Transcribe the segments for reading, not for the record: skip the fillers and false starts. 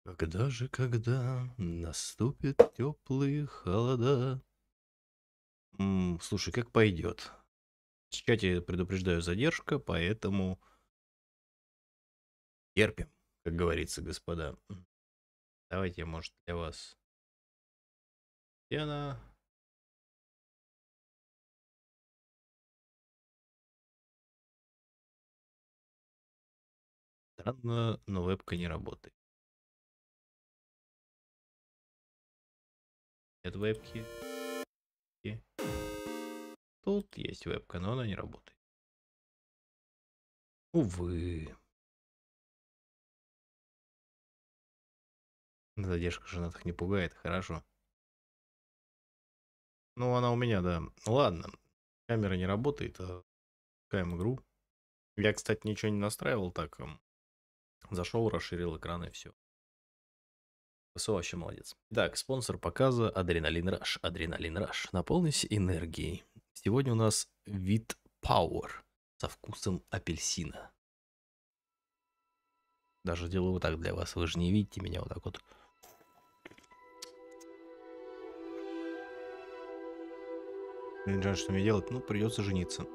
Когда наступят теплые холода? Слушай, как пойдет? В чате предупреждаю задержка, поэтому терпим, как говорится, господа. Давайте, может, для вас стена. Странно, но вебка не работает. Нет вебки. И тут есть вебка, но она не работает. Увы. Задержка женатых не пугает, хорошо. Ну, она у меня, да. Ладно. Камера не работает, а пускаем игру. Я, кстати, ничего не настраивал так. Зашел, расширил экран и все. ВСО вообще молодец. Так, спонсор показа Адреналин Раш. Адреналин Раш. Наполнись энергией. Сегодня у нас вид Power со вкусом апельсина. Даже делаю вот так для вас. Вы же не видите меня вот так вот. Не знаю, что мне делать. Ну, придется жениться.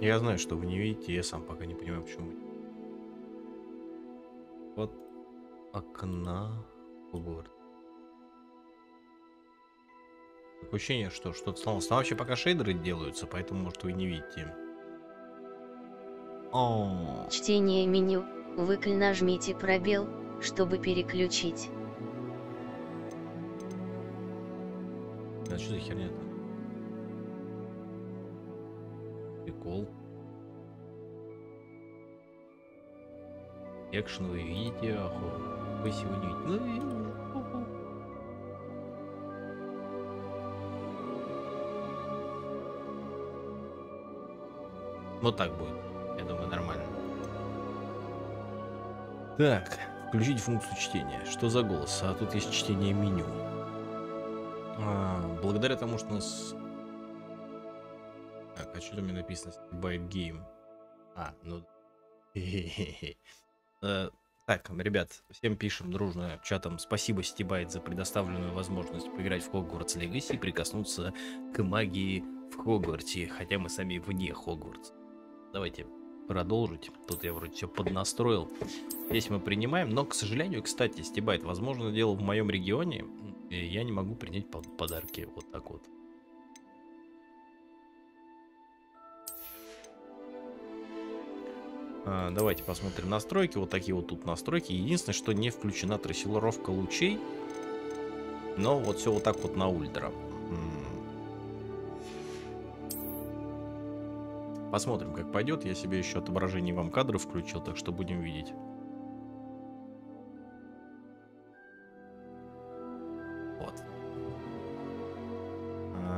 Я знаю, что вы не видите, я сам пока не понимаю, почему. Вот окна Hogwarts. Такое ощущение, что что-то сломалось. Там вообще пока шейдеры делаются, поэтому, может, вы не видите. Чтение меню. Выкль нажмите пробел, чтобы переключить. А что за херня-то? Прикол. Экшен вы видите, вы сегодня видите. Вот так будет. Я думаю, нормально. Так, включить функцию чтения. Что за голос? А тут есть чтение меню. Благодаря тому, что у нас... Так, а что там мне написано? Byte Game. Ну... Так, ребят, всем пишем дружно чатом спасибо Стибайт за предоставленную возможность поиграть в Hogwarts Legacy и прикоснуться к магии в Хогвартсе, хотя мы сами вне Хогвартса. Давайте продолжить. Тут я вроде все поднастроил. Здесь мы принимаем, но, к сожалению, кстати, Стибайт, возможно, дело в моем регионе, и я не могу принять подарки вот так вот. Давайте посмотрим настройки. Вот такие вот тут настройки. Единственное, что не включена трассировка лучей. Но вот все вот так вот на ультра. Посмотрим, как пойдет. Я себе еще отображение вам кадров включил, так что будем видеть. Вот.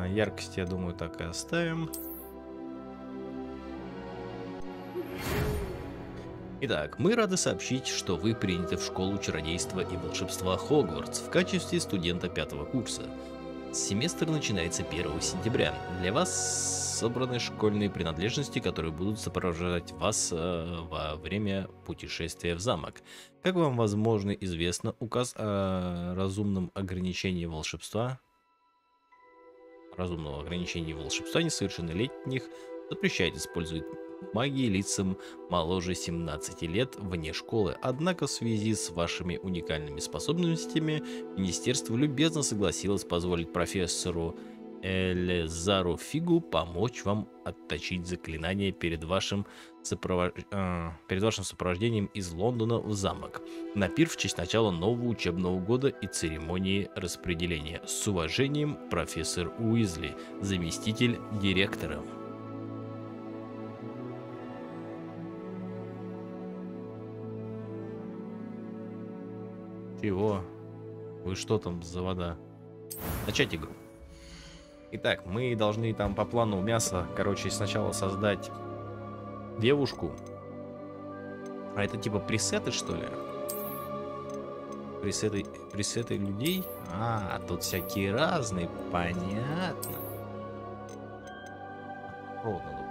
Яркость, я думаю, так и оставим. Итак, мы рады сообщить, что вы приняты в школу чародейства и волшебства Хогвартс в качестве студента 5-го курса. Семестр начинается 1 сентября. Для вас собраны школьные принадлежности, которые будут сопровождать вас во время путешествия в замок. Как вам, возможно, известно, указ о разумном ограничении волшебства, несовершеннолетних запрещает использовать магии лицам моложе 17 лет вне школы. Однако в связи с вашими уникальными способностями министерство любезно согласилось позволить профессору Элизару Фигу помочь вам отточить заклинания перед вашим сопровождением из Лондона в замок на пир в честь начала нового учебного года и церемонии распределения. С уважением, профессор Уизли, заместитель директора. Чего? Вы что там за вода? Начать игру. Итак, мы должны там по плану мяса, короче, сначала создать девушку. А это типа пресеты, что ли? Пресеты людей? Тут всякие разные, понятно. Провод надо.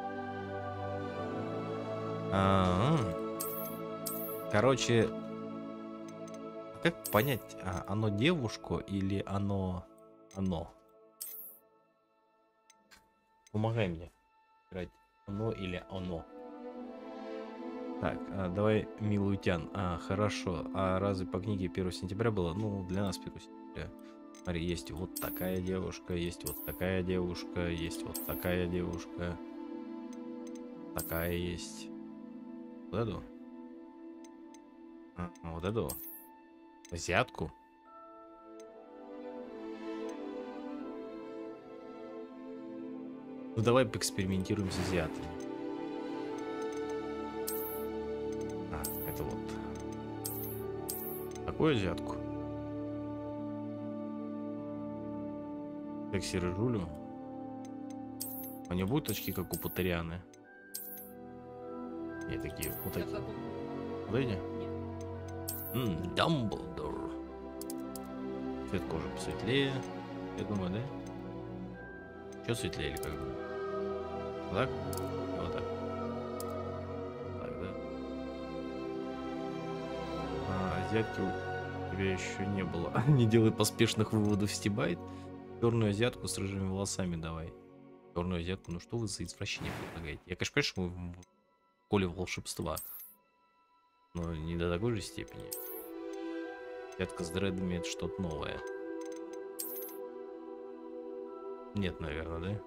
Короче, как понять, оно девушка или оно? Помогай мне играть. Оно или оно? Так, давай милую тян. Хорошо. А разве по книге 1 сентября было? Ну, для нас 1 сентября. Смотри, есть вот такая девушка, есть вот такая девушка, есть вот такая девушка. Такая есть. Вот эту. Вот эту. Азиатку. Ну, давай поэкспериментируем с азиатами. Это вот. Такую азиатку. Секси рыжулю. У нее будут очки, как у Патерианы? Не такие, вот такие. Вот эти? Дамблдор. Цвет кожи посветлее. Я думаю, да? Что светлее или как бы? Вот так? Вот так. Так, да? Азиатки у тебя еще не было. Не делай поспешных выводов, стебает. Черную азиатку с рыжими волосами давай. Черную азиатку, ну что вы за извращение предлагаете? Я, конечно, понимаю, что мы в поле волшебства. Но не до такой же степени. Азиатка с дредами — это что-то новое. Нет, наверное, да?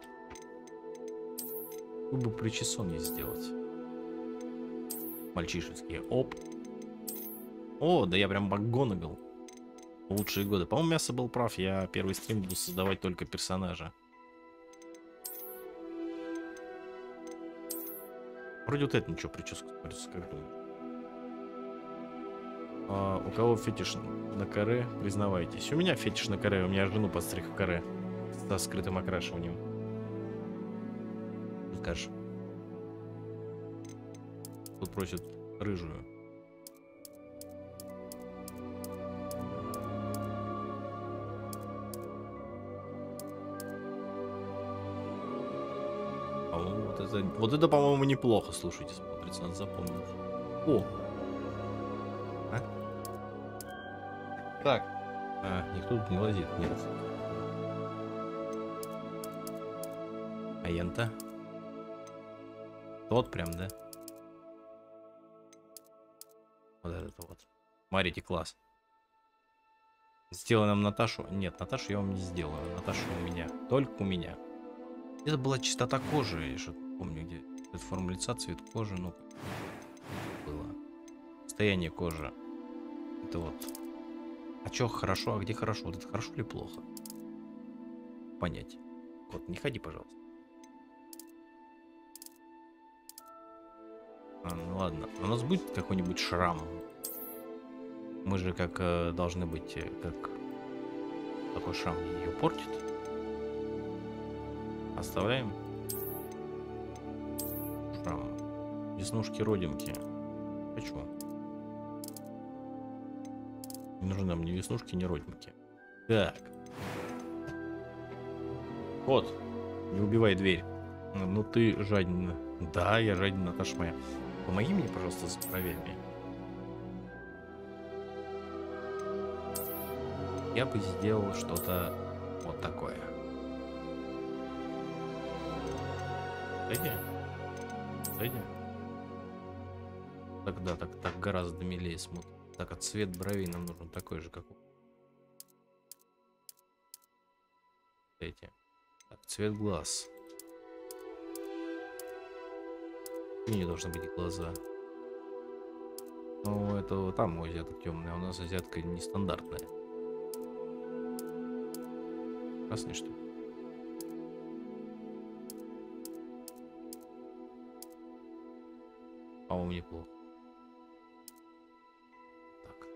Как бы причесон ей сделать. Мальчишеские. Оп. О, да я прям МакГонагал. Лучшие годы. По-моему, Мясо был прав. Я первый стрим буду создавать только персонажа. Вроде вот это ничего, прическа смотрится, как думаю. У кого фетиш на каре, признавайтесь. У меня фетиш на каре, у меня жену подстриг в каре. Со скрытым окрашиванием. Скажешь. Тут просят рыжую. Вот это, по-моему, неплохо, слушайте, смотрится, надо запомнить. О! Так. Никто тут не лазит, нет. А ента? Тот прям, да? Вот это вот. Смотрите, класс. Сделай нам Наташу. Нет, Наташу я вам не сделаю. Наташа у меня. Только у меня. Это была чистота кожи. Я что-то помню, где эта форма лица, цвет кожи. Ну, было. Состояние кожи. Это вот. А что хорошо, а где хорошо? Вот это хорошо или плохо? Понять. Вот, не ходи, пожалуйста. Ну ладно. У нас будет какой-нибудь шрам. Мы же как должны быть, как такой шрам ее портит. Оставляем. Шрам. Веснушки, родинки. Хочу. Не нужны нам ни веснушки, ни родинки. Так. Вот. Не убивай дверь. Ну ты жадина. Да, я жадина, Наташа моя. Помоги мне, пожалуйста, с бровями. Я бы сделал что-то вот такое. Дойди. Дойди. Тогда так гораздо милее смотрит. Так, а цвет бровей нам нужен такой же, как у... Эти. Так, цвет глаз. И не должны быть глаза. Ну, это там у азиаток темная, а у нас азиатка нестандартная. Красный, что ли? По-моему, неплохо. Так.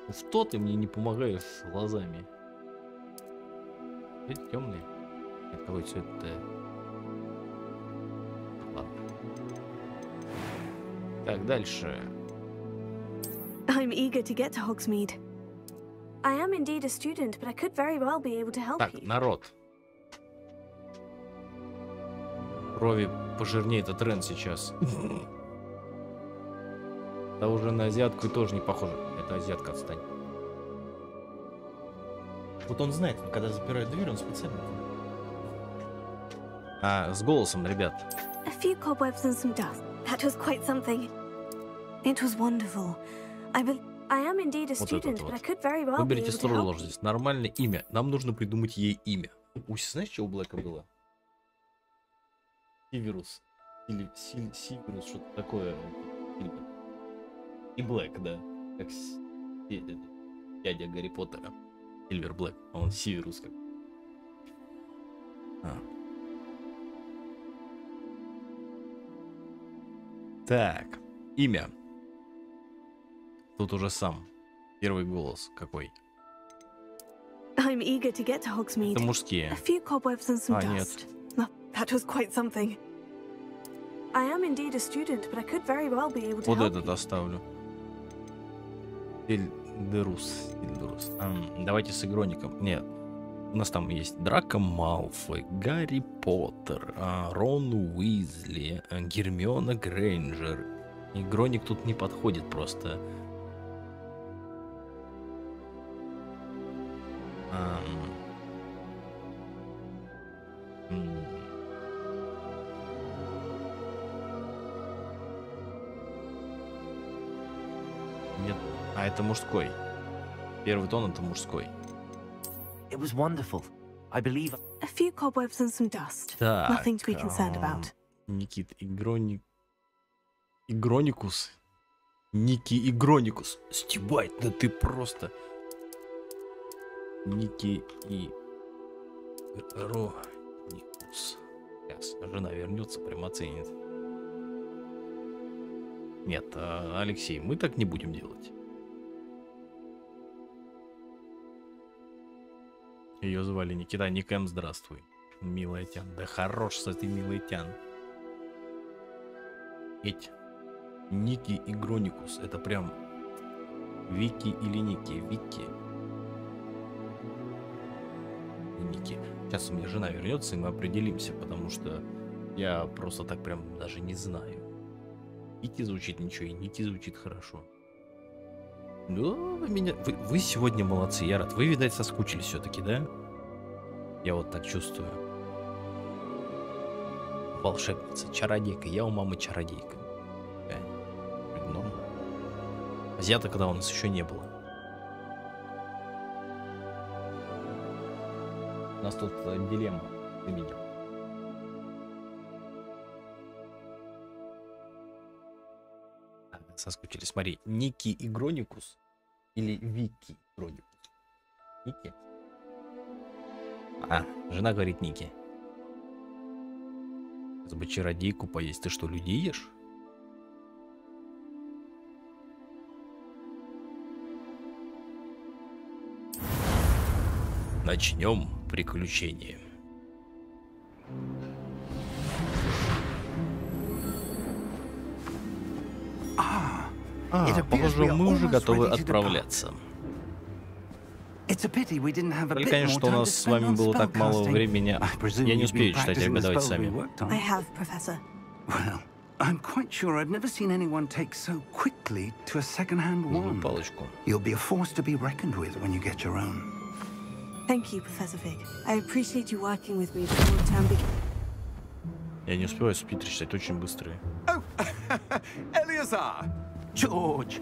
Ну, что ты мне не помогаешь с глазами? Эти темные. Это какой цвет-то? Ладно. Так, дальше. I'm eager to get to Hogsmeade. I am indeed a student, but I could very well be able to help Так, you. народ. Брови пожирнее, это тренд сейчас. Да уже на азиатку и тоже не похоже. Это азиатка, отстань. Вот он знает, когда запирает дверь, он специально. А, с голосом, ребят. A few cobwebs and some dust. That was quite something. It was wonderful. I am indeed a student, but I could very well be Выберите able to сторону help. ложь здесь. Нормальное имя. Нам нужно придумать ей имя. Знаешь, что у Блэка было? Сиверус. Или Сиверус, что-то такое. И Блэк, да. Как дядя Гарри Поттера. Сильвер Блэк. А он Сиверус как. Так. Имя. Тут уже сам. Первый голос какой? I'm eager to get to Hogsmeade. Это мужские. A few cobwebs and some Нет. dust. No, that was quite something. I am indeed a student, but I could very well be able to Вот help этот you. оставлю. Ильдерус. Давайте с ИгрОниКом. Нет. У нас там есть Драко Малфой, Гарри Поттер, Рон Уизли, Гермиона Грейнджер. ИгрОниК тут не подходит просто. Нет. А это мужской. Первый тон это мужской. It was wonderful. I believe. A few cobwebs and some dust. Так. Nothing to be concerned about. Никит, ИгрОникус. Ники ИгрОникус. Стебать, да ты просто. Ники ИгрОникус. Сейчас жена вернется, прям оценит. Нет, Алексей, мы так не будем делать. Ее звали Никита. Никэм, здравствуй. Милая Тян. Да хорош с этой милой Тян. Ведь Ники ИгрОникус. Это прям Вики или Ники. Вики. Ники. Сейчас у меня жена вернется, и мы определимся, потому что я просто так прям даже не знаю. Вики звучит ничего, и Ники звучит хорошо. Ну, вы сегодня молодцы, я рад. Вы, видать, соскучились все-таки, да? Я вот так чувствую. Волшебница, чародейка. Я у мамы чародейка. Норм. Азиата, когда у нас еще не было. У нас тут дилемма. Ты видел. Соскучились. Смотри, Ники ИгрОникус или Вики ИгрОникус? Ники? Жена говорит Ники. Сейчас бы чародейку поесть. Ты что, людей ешь? Начнем приключение. Похоже, мы уже готовы отправляться. Жаль, конечно, что у нас с вами было так мало времени. Я не успею читать, давайте сами. I have, Professor. Well, I'm quite sure I've never seen anyone take so quickly to a second-hand wand. Палочку. You'll be a force to be reckoned with when you get your own. Thank you, Professor Fig. I appreciate you working with me before the term begins. Я не успеваю субтитры читать, очень быстрые. Oh, Eleazar! George,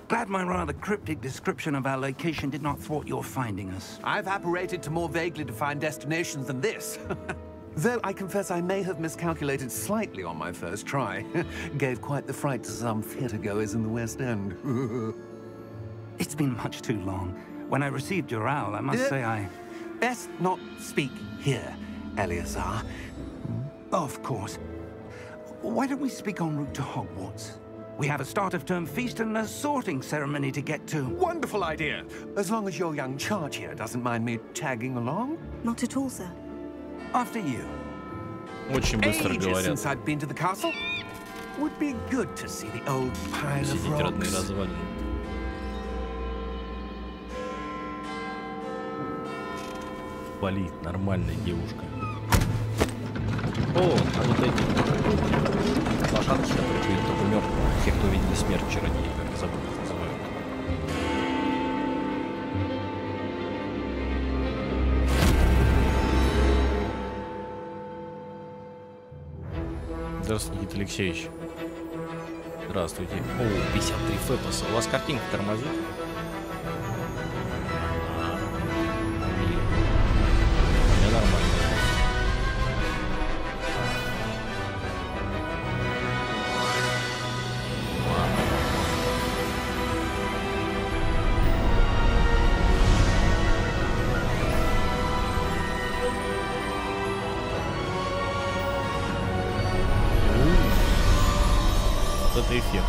glad my rather cryptic description of our location did not thwart your finding us. I've apparated to more vaguely defined destinations than this. Though I confess I may have miscalculated slightly on my first try. Gave quite the fright to some theatre-goers in the West End. It's been much too long. When I received your owl, I must say I... Best not speak here, Eleazar. Of course. Why don't we speak en route to Hogwarts? We have a start-of-term feast and a sorting ceremony to get to. Wonderful idea! As long as your young charge here doesn't mind me tagging along. Not at all, sir. After you. Очень быстро Ages говорят. since I've been to the castle. Would be good to see the old pile of Сидеть родные rocks. развалины. Болит, нормальная девушка. О, а вот эти лошадки, которые были только мертвые. Те, кто видели смерть чародея, как забыл, их называют. Здравствуйте, Никита Алексеевич. Здравствуйте. О, 53 фэпоса. У вас картинка тормозит? Мне нормально. Вот это эффект.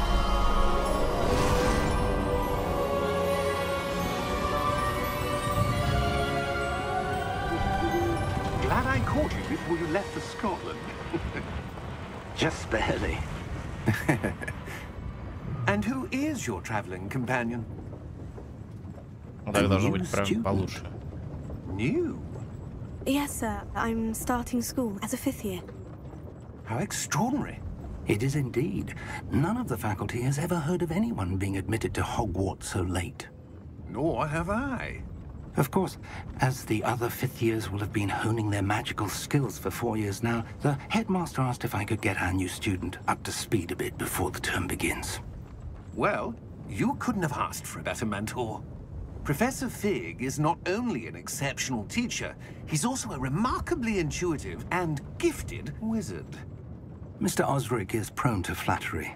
Glad I caught you before you left for Scotland. Just barely. And who is your traveling companion? Так должно быть прям получше. New? Yes, sir. I'm starting school as a 5th year. How extraordinary. It is indeed. None of the faculty has ever heard of anyone being admitted to Hogwarts so late. Nor have I. Of course, as the other 5th years will have been honing their magical skills for 4 years now, the headmaster asked if I could get our new student up to speed a bit before the term begins. Well, you couldn't have asked for a better mentor. Professor Fig is not only an exceptional teacher, he's also a remarkably intuitive and gifted wizard. Mr. Osric is prone to flattery.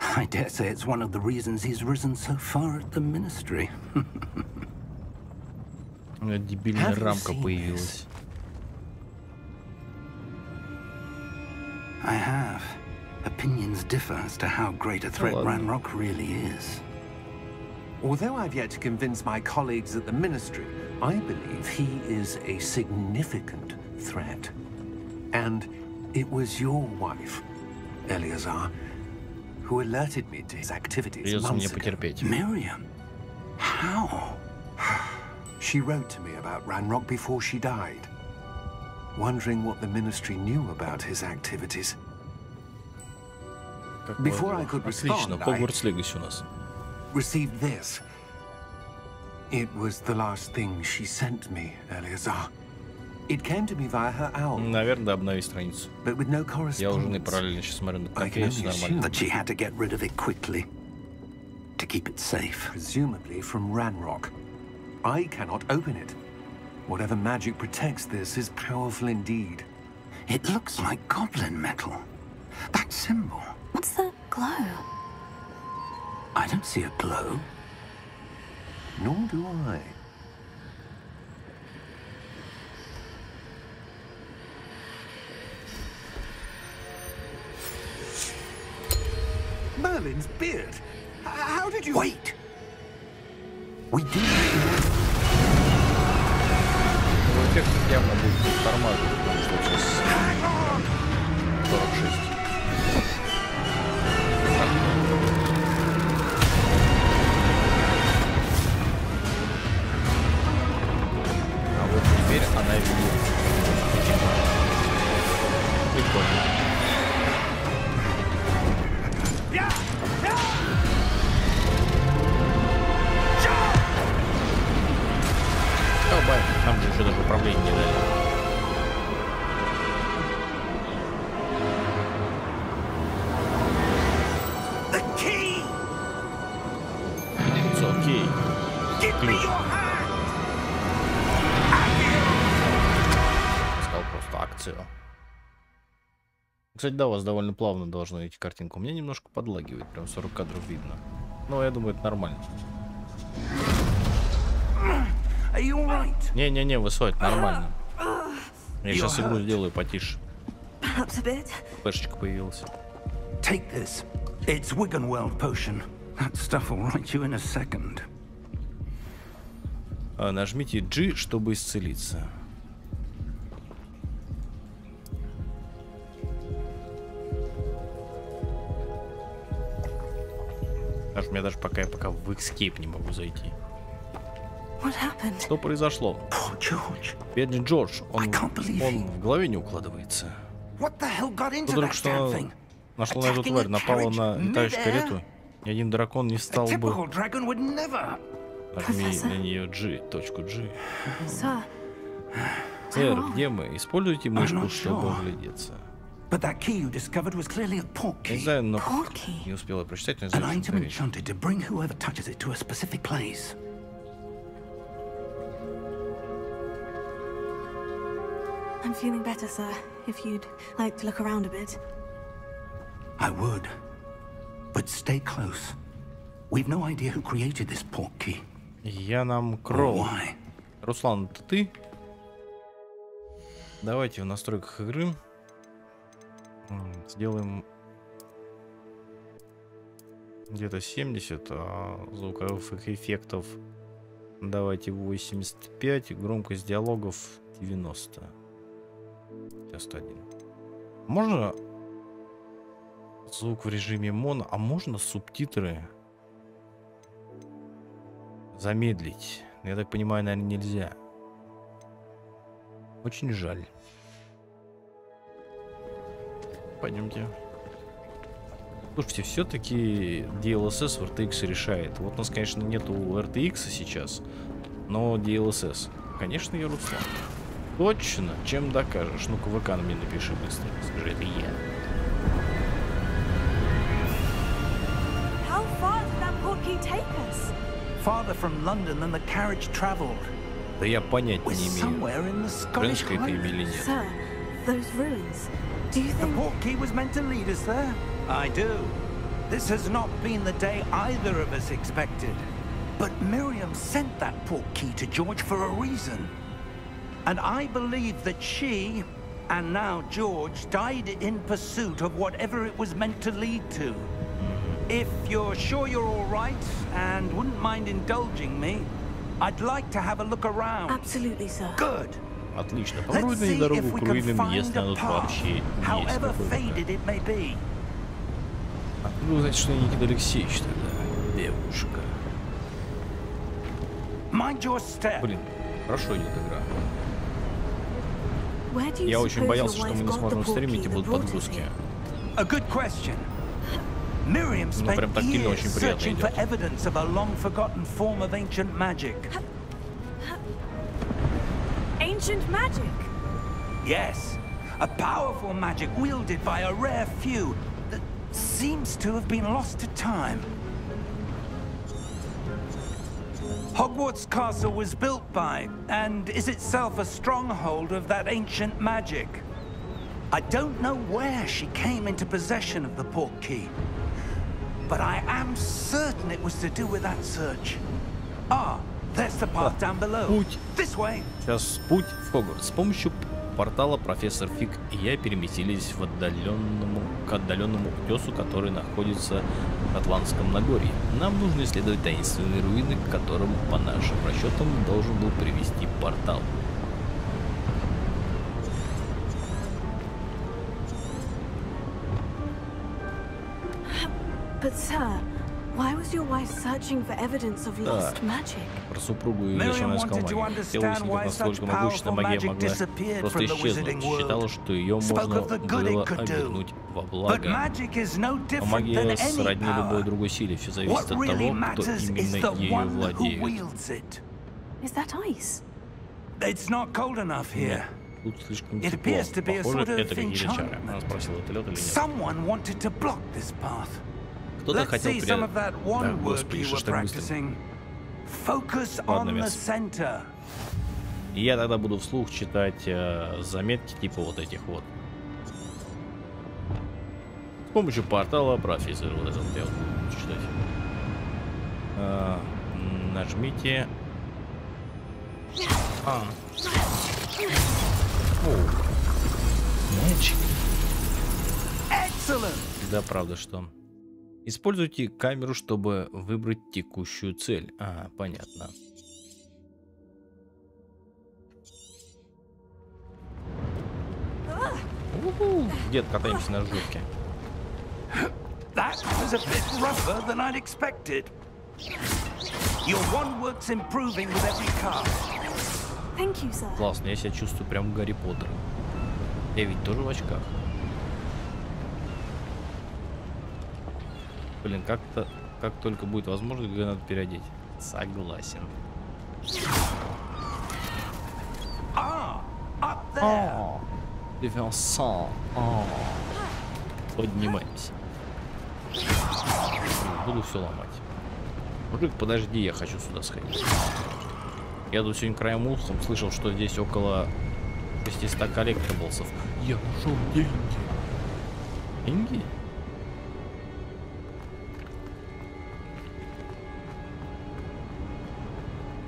I dare say it's one of the reasons he's risen so far at the ministry. Дебильная рамка появилась. I have. Opinions differ as to how great a threat Ranrock really is. Although I've yet to convince my colleagues at the ministry, I believe he is a significant threat. And it was your wife, Eleazar, who alerted me to his activities months ago. Miriam? How? She wrote to me about Ranrock before she died, wondering what the ministry knew about his activities. Before I could respond, I received this. It was the last thing she sent me, Eleazar. It came to me via her owl. Наверное, обнови страницу. But with no correspondence. Я уже параллельно сейчас смотрю на компе, все нормально. That she had to get rid of it quickly to keep it safe. Presumably from Ranrock. I cannot open it. Whatever magic protects this is powerful indeed. It looks like goblin metal. That symbol. What's the glow? I don't see a glow. Nor do I. Merlin's beard. How did you... Wait! We did. Эффект явно будет тормаживать, потому что сейчас 46. А вот теперь она видит. Прикольно. Нам же еще даже управление не дали. Окей. Ключ. Сказал просто акцию. Кстати, да, у вас довольно плавно должно идти картинка. У меня немножко подлагивает, прям 40 кадров видно. Но я думаю, это нормально. Не-не-не, высоть, нормально. Я сейчас игру сделаю потише. Флешечка появилась. Take this. It's Wiggenweld potion. That stuff will right you in a second. Нажмите G, чтобы исцелиться. Аж меня даже пока в Escape не могу зайти. Что произошло? Бедный Джордж, он в голове не укладывается. Только что нашла на эту тварь, напала на летающую карету. Ни один дракон не стал бы. Нажми на нее G, точку G. Сэр, где мы? Используйте мышку, чтобы оглядеться. Не знаю, но не успела прочитать, но знаю, что это. I'm feeling better, sir. If you'd like to look around a bit. I would. But stay close. We've no idea who created this portkey. Я нам Кроу. Руслан, это ты? Давайте в настройках игры сделаем где-то 70, а звуковых эффектов давайте 85, громкость диалогов 90. Сейчас 101. Можно звук в режиме моно, а можно субтитры замедлить? Я так понимаю, наверное, нельзя. Очень жаль. Пойдемте. Слушайте, все-таки DLSS в RTX решает. Вот у нас, конечно, нету RTX сейчас, но DLSS. Конечно, я Руслан. Точно. Чем докажешь? Ну-ка, ВК на мне напиши быстро. Скажи, это я. How far did that portkey take us? Farther from London than the carriage traveled. Да я понять не имею, женское это или нет. Sir, those ruins. Do you The think portkey was meant to lead us there? I do. This has not been the day either of us expected. But Miriam sent that portkey to George for a reason. And I believe that she, and now George, died in pursuit of whatever it was meant to lead to. If you're sure you're all right and wouldn't mind indulging me, I'd like to have a look around. Absolutely, sir. Good. Отлично. Let's Попробуйте see дорогу if we к can руинам, если find она a тут path, вообще есть. however faded it may be. Ну, знаете, что Никита Алексеевич тогда, девушка. Mind your step. Блин, хорошо идет игра. Where do you Я очень suppose боялся, your что wife мы не got the сможем стримить portkey и that будут brought us подгрузки. here? A good question. Miriam spent прям тактильно очень years приятно searching for идет. evidence of a long-forgotten form of ancient magic. Ancient magic. Yes, a powerful magic wielded by a rare few that seems to have been lost to time. Hogwarts Castle was built by, and is itself a stronghold of that ancient magic. I don't know where she came into possession of the portkey, but I am certain it was to do with that search. Ah, there's the path down below. Путь. This way. Сейчас путь в Хогвартс. С помощью портала профессор Фиг и я переместились к отдаленному утесу, который находится в Атлантском Нагорье. Нам нужно исследовать таинственные руины, к которым, по нашим расчетам, должен был привести портал. But sir, why was your wife searching for evidence of lost magic? Про супругу ее зачем она искала магию? Хотела выяснить, насколько могущественная магия могла просто исчезнуть. Считала, что ее можно было обернуть во благо. Но магия сродни любой другой силе. Все зависит от того, кто именно ею владеет. Is that ice? It's not cold enough here. Тут слишком It тепло. appears to be a Похоже, sort of это какие-то чары. enchantment. Она спросила, это лед или нет. Someone wanted to block this path. Кто-то Let's хотел see some of that Да, one work господи, you что were ж так быстро. practicing. Focus Ладно, on the мясо. center. И я тогда буду вслух читать заметки типа вот этих вот. С помощью портала профессор. Вот это вот я вот буду читать. Нажмите. Magic. Excellent. Да, правда, что. Используйте камеру, чтобы выбрать текущую цель. Понятно. Дед, катаемся на жопке. That was a bit rougher than I'd expected. Your one work's improving with every cast. Thank you, sir. Классно, я себя чувствую прям Гарри Поттером. Я ведь тоже в очках. Блин, как только будет возможность, ее надо переодеть. Согласен. Поднимаемся. Буду все ломать. Мужик, подожди, я хочу сюда сходить. Я тут сегодня краем ухом слышал, что здесь около 600 коллектаблсов. Я нашел деньги. Деньги?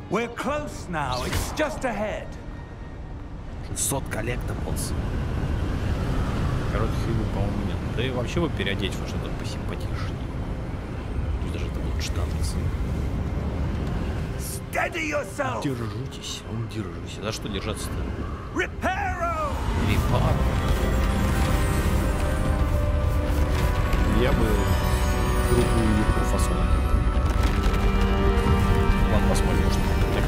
We're close now. It's just ahead. 600 коллектаблс. Коротких фигур, по-моему, нет. Да и вообще вы переодеть во что-то посимпатичнее. Пусть даже это будут штанцы. Держитесь, держись. За что держаться-то? Репаро! Я бы другую юбку фасона. Ладно, посмотрим, что так.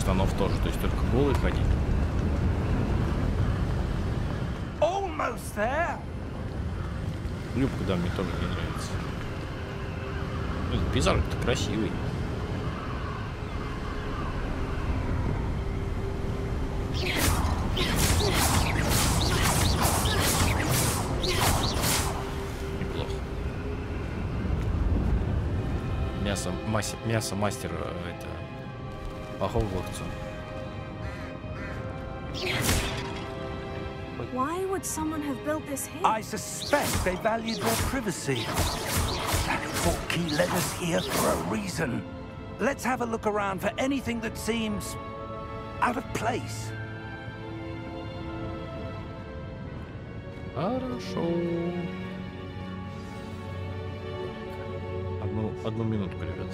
Штанов тоже, то есть только голый ходить. Almost there. Юбка, да, мне тоже не нравится. Пейзаж-то красивый. Неплохо. Мясо мастер это по Хогвартсу. Why would someone have built this here? I suspect they valued their privacy. That key led us here for a reason. Let's have a look around for anything that seems out of place. Хорошо. Одну минутку, ребят.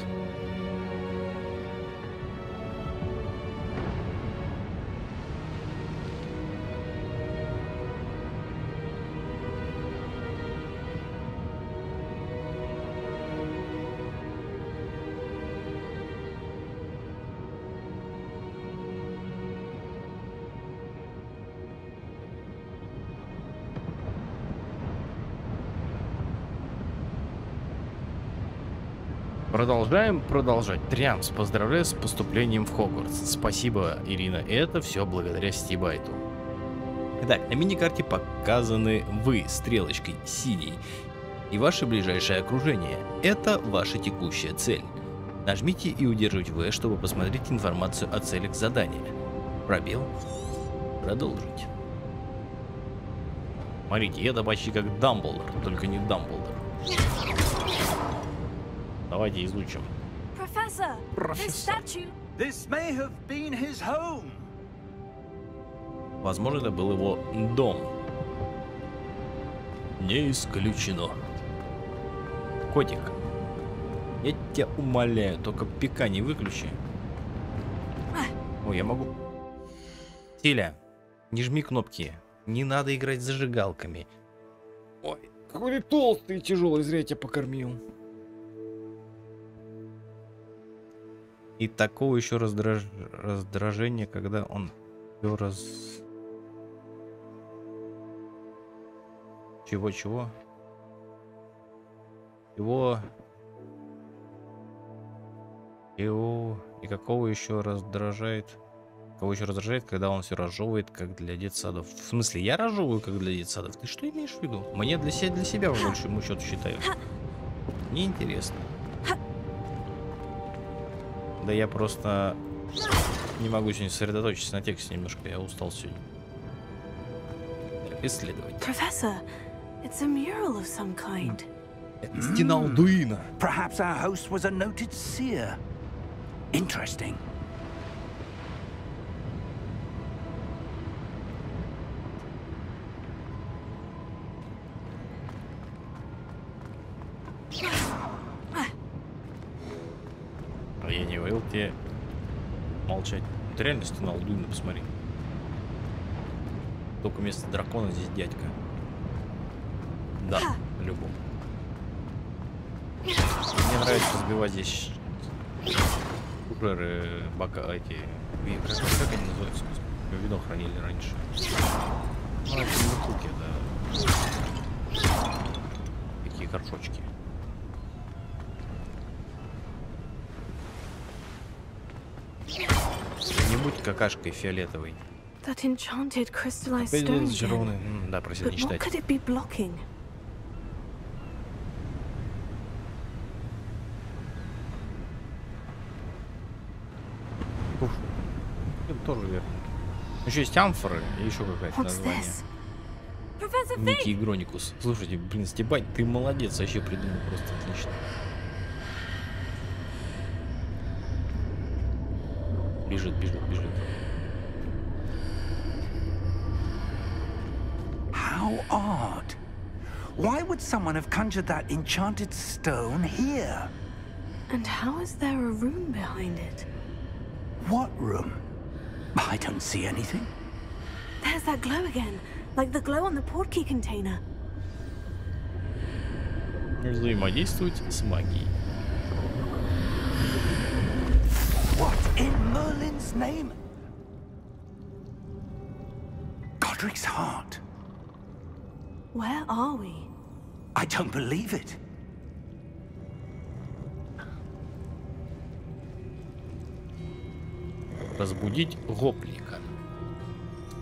Продолжаем продолжать. Трямс, поздравляю с поступлением в Хогвартс. Спасибо, Ирина. Это все благодаря Стибайту. Итак, на миникарте показаны вы стрелочкой синей и ваше ближайшее окружение. Это ваша текущая цель. Нажмите и удерживайте V, чтобы посмотреть информацию о целях задания. Пробел. Продолжить. Смотрите, это почти как Дамблдор, только не Дамблдор. Давайте изучим. Professor, this statue. This may have been his home. Возможно, это был его дом. Не исключено. Котик, я тебя умоляю, только ПК не выключи. Ой, я могу. Тиля, не жми кнопки. Не надо играть с зажигалками. Ой, какой ты толстый и тяжелый, зря я тебя покормил. И такого еще раздражения, когда он все Чего? И какого еще раздражает? Кого еще раздражает, когда он все разжевывает, как для детсадов? В смысле, я разжевываю, как для детсадов? Ты что имеешь в виду? Мне для себя по большому счету считаю. Неинтересно. Да я просто не могу сегодня сосредоточиться на тексте немножко, я устал сегодня. Исследовать. Professor, it's a mural of some kind. Это стена Алдуина. Perhaps our host was a noted seer. Interesting. Я не говорил тебе молчать. Это реально стена Алдуина, посмотри. Только вместо дракона здесь дядька. Да, любовь. Мне нравится разбивать здесь шуреры, бока, эти... Как они называются? Я видел, хранили раньше. Ну, это не штуки, да. горшочки. Не будь какашкой фиолетовой. That enchanted crystallized Опять stone зачарованный. again. Да, просил не But what читать. could it be blocking? Уф. Это тоже верно. Еще есть амфоры и еще какая-то What's название. this? Professor Ники Fig! ИгрОниКус. Слушайте, блин, Стебать, ты молодец, вообще придумал просто отлично. Бежит, бежит, бежит. How odd. Why would someone have conjured that enchanted stone here? And how is there a room behind it? What room? I don't see anything. There's that glow again, like the glow on the portkey container. Взаимодействовать с магией. What in Merlin's name? Godric's heart. Where are we? I don't believe it. Разбудить гоблика.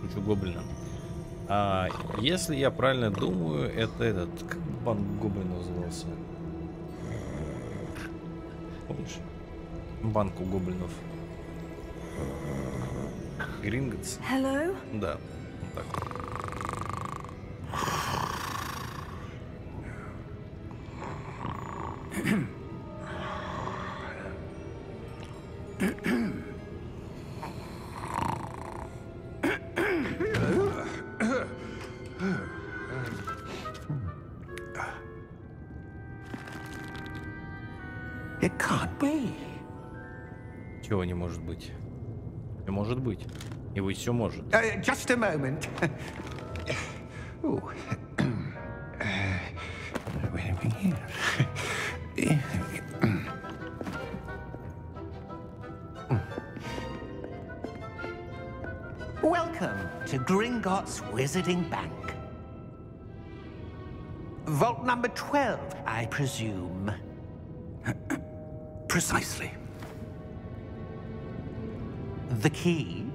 Кучу гоблина. А если я правильно думаю, это этот, как банк гоблина назывался? Помнишь? Банк у гоблинов. Гринготс? Hello? Да, вот так. It can't be. Чего не может быть? Не может быть. И вы все может. Just a moment. Ooh. Wait a minute. Welcome to Gringotts Wizarding Bank. Vault number 12, I presume. Precisely. The key?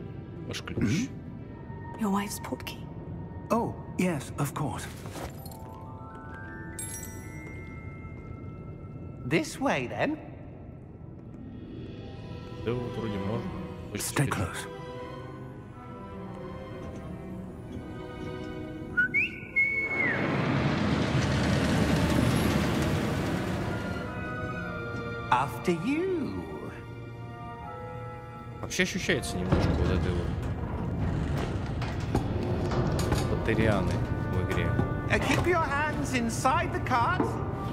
Ваш ключ. Your wife's portkey. Oh, yes, of course. This way, then. Да вот вроде можно. Stay close. After you. Вообще ощущается немножко вот этой вот батарианы в игре. Keep your hands inside the cart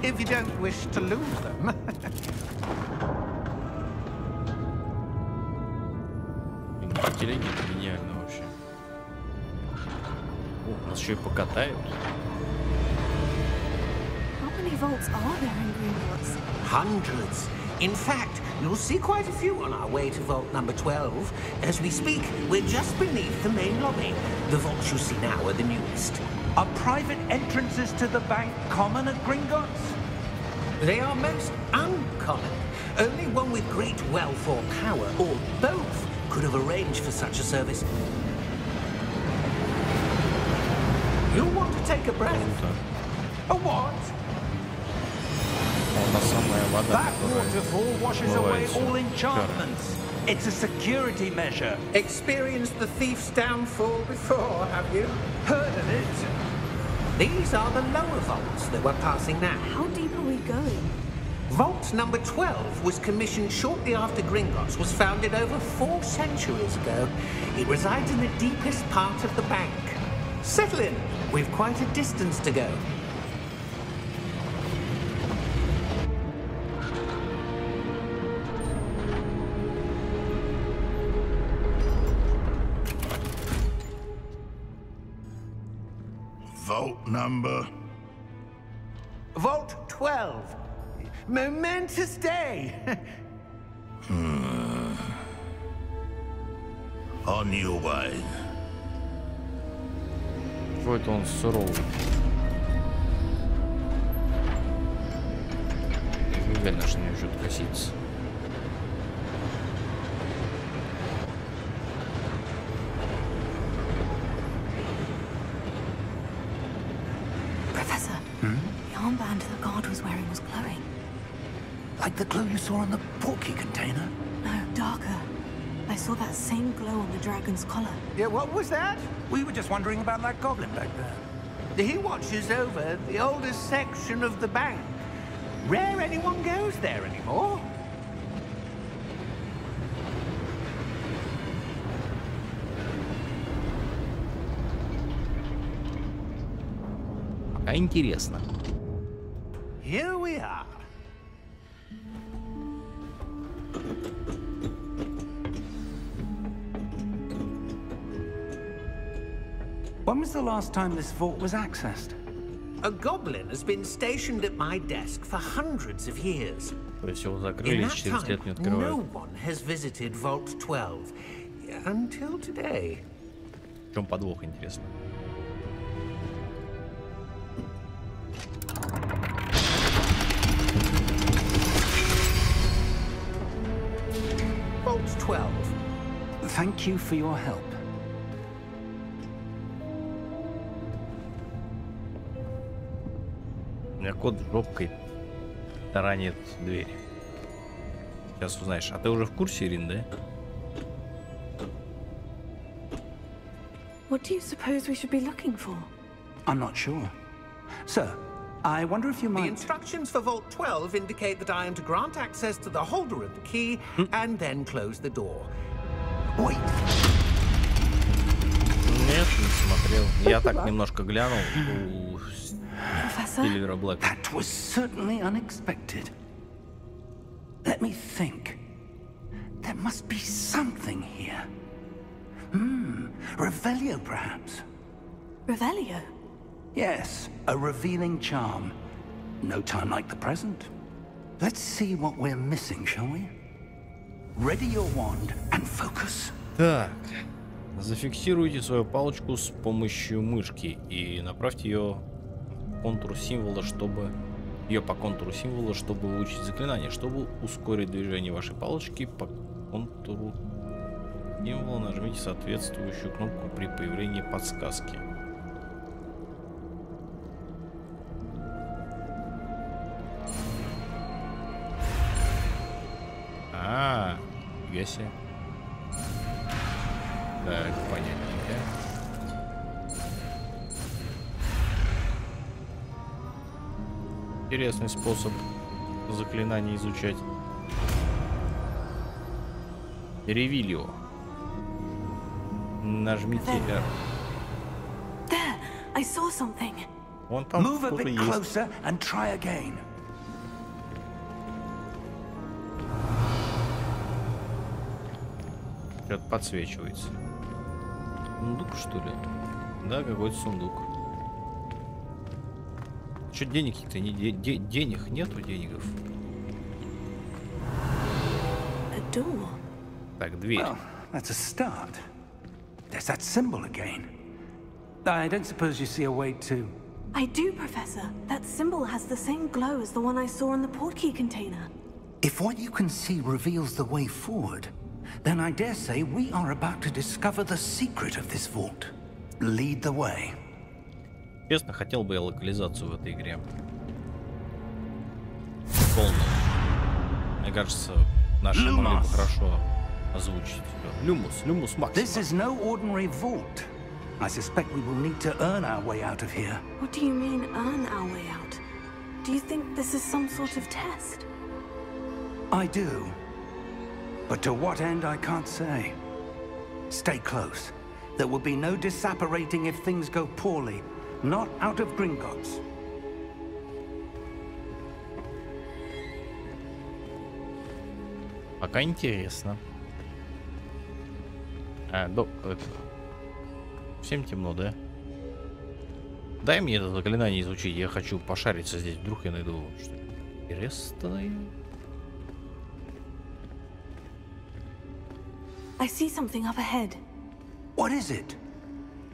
if you don't wish to lose them. Телеги это гениально вообще. О, нас еще и покатают. How many vaults are there in Gringotts? Hundreds. In fact, you'll see quite a few on our way to vault number 12. As we speak, we're just beneath the main lobby. The vaults you see now are the newest. Are private entrances to the bank common at Gringotts? They are most uncommon. Only one with great wealth or power, or both, could have arranged for such a service. You'll want to take a breath. A what? Она самая вода, That которая waterfall washes away смывается. all enchantments. It's a security measure. Experienced the thief's downfall before, have you? Heard of it? These are the lower vaults that we're passing now. How deep are we going? Vault number 12 was commissioned shortly after Gringotts was founded over 4 centuries ago. It resides in the deepest part of the bank. Settle in. We've quite a distance to go. Vault number? Vault 12. Momentous day. On your way. Чего это он суровый? Реально, что мне что-то косится. Professor, the armband the guard was wearing was glowing. Like the glow you saw on the portkey container? No, darker. I saw that same glow on the dragon's collar. Yeah, what was that? We were just wondering about that goblin back there. He watches over the oldest section of the bank. Rare anyone goes there anymore. А интересно. Here we are. When was the last time this vault was accessed? A goblin has been stationed at my desk for hundreds of years. То есть его In закрыли, that 40 лет не time, открывают. no one has visited Vault 12 until today. В чем подвох, интересно? Vault 12. Thank you for your help. У меня кот жопкой таранит дверь. Сейчас узнаешь. А ты уже в курсе, Ирин, да? What do you suppose we should be looking for? I'm not sure. Sir, I wonder if you The might... instructions for Vault 12 indicate that I am to grant access to the holder of the key and then close the door. Wait! Нет, не смотрел. Я так немножко глянул у Professor? Сильвера Блэка. That was certainly unexpected. Let me think. There must be something here. Revelio, perhaps? Revelio? Yes, a revealing charm. No time like the present. Let's see what we're missing, shall we? Ready your wand and focus. Так, зафиксируйте свою палочку с помощью мышки и направьте ее по контуру символа, чтобы выучить заклинание. Чтобы ускорить движение вашей палочки по контуру символа, нажмите соответствующую кнопку при появлении подсказки. Фига себе. Так, понятненько. Интересный способ заклинания изучать. Ревилио. Нажмите R. There! I saw something. Вон там Move a что-то bit есть. closer and try again. Что-то подсвечивается. Сундук, что ли? Да, какой-то сундук. Что денег-то не денег нету, денегов. A door. Так, дверь. Well, that's a start. There's that symbol again. I don't suppose you see a way to... I do, Professor. That symbol has the same glow as the one I saw in the portkey container. If what you can see reveals the way forward, then I dare say we are about to discover the secret of this vault. Lead the way. Честно, хотел бы я локализацию в этой игре. Полную. Мне кажется, наши могли бы хорошо озвучить. Люмус Максимум. This is no ordinary vault. I suspect we will need to earn our way out of here. What do you mean, earn our way out? Do you think this is some sort of test? I do. But to what end, I can't say. Stay close. There will be no disapparating if things go poorly. Not out of Gringotts. Пока интересно. Это... Всем темно, да? Дай мне это заклинание изучить. Я хочу пошариться здесь. Вдруг я найду что-то интересное. I see something up ahead. What is it?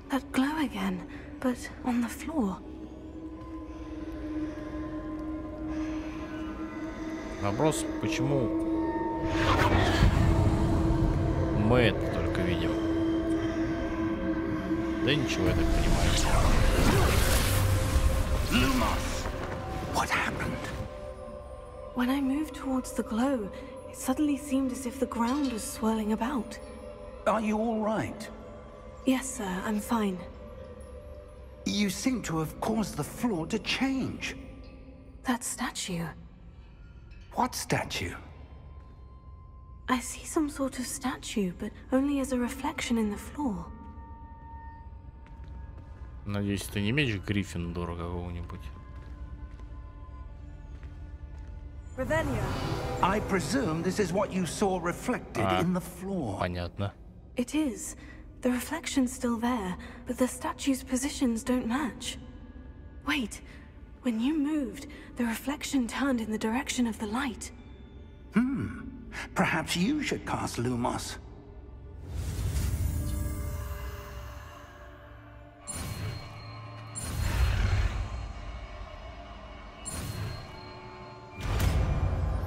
That glow again, but on the floor. Вопрос, почему мы это только видим? Да ничего, я так понимаю. What happened? When I moved towards the glow, it suddenly seemed as if the ground was swirling about. Are you all right? Yes, sir, I'm fine. You seem to have caused the floor to change. That statue. What statue? I see some sort of statue, but only as a reflection in the floor. Надеюсь, ты не меч Гриффиндора какого-нибудь. I presume this is what you saw reflected in the floor. Понятно. It is. The reflection's still there, but the statue's positions don't match. Wait, when you moved, the reflection turned in the direction of the light. Perhaps you should cast Lumos.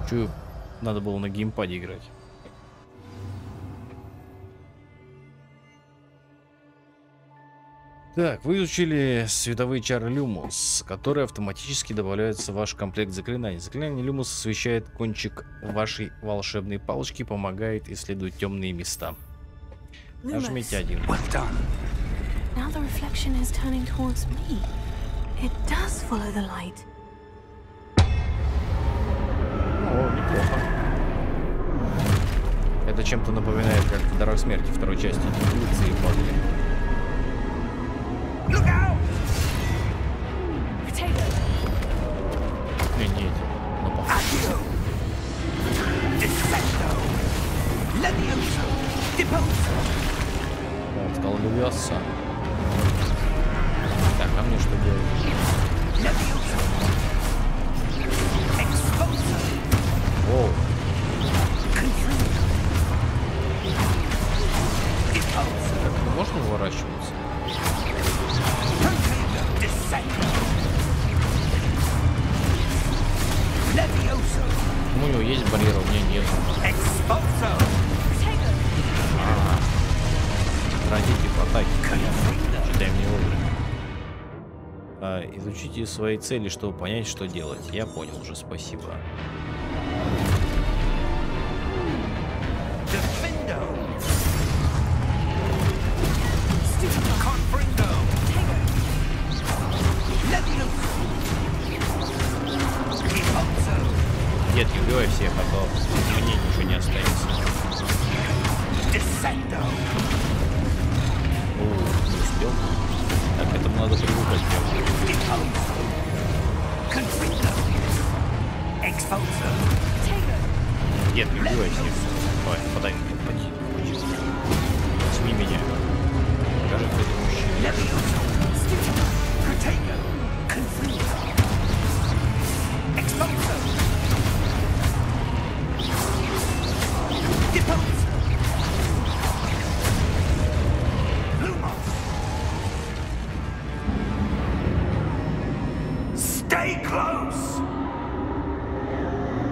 Чё, надо было на геймпаде играть. Так, вы изучили световые чары Люмус, которые автоматически добавляются в ваш комплект заклинаний. Заклинание Люмус освещает кончик вашей волшебной палочки, помогает исследовать темные места. Нажмите 1. Now the reflection is turning towards me. It does follow the light. О, неплохо. Это чем-то напоминает, как в «Дорог смерти» второй части. Улицы и падали. Look out! Не, но похоже. Он сказал Левиоса. Так, а мне что делать? Воу. Так, можно уворачиваться? У него есть барьер, у меня нет. Родите по атаке. Читаем не вовремя. Изучите свои цели, чтобы понять, что делать. Я понял уже, спасибо. Нет, не убивай всех, а то мне ничего не останется. О, не успел. Так, к этому надо привыкать. Нет, не убивай всех. Давай, подай мне, поди. Возьми меня. Покажи, кто ты мужчина.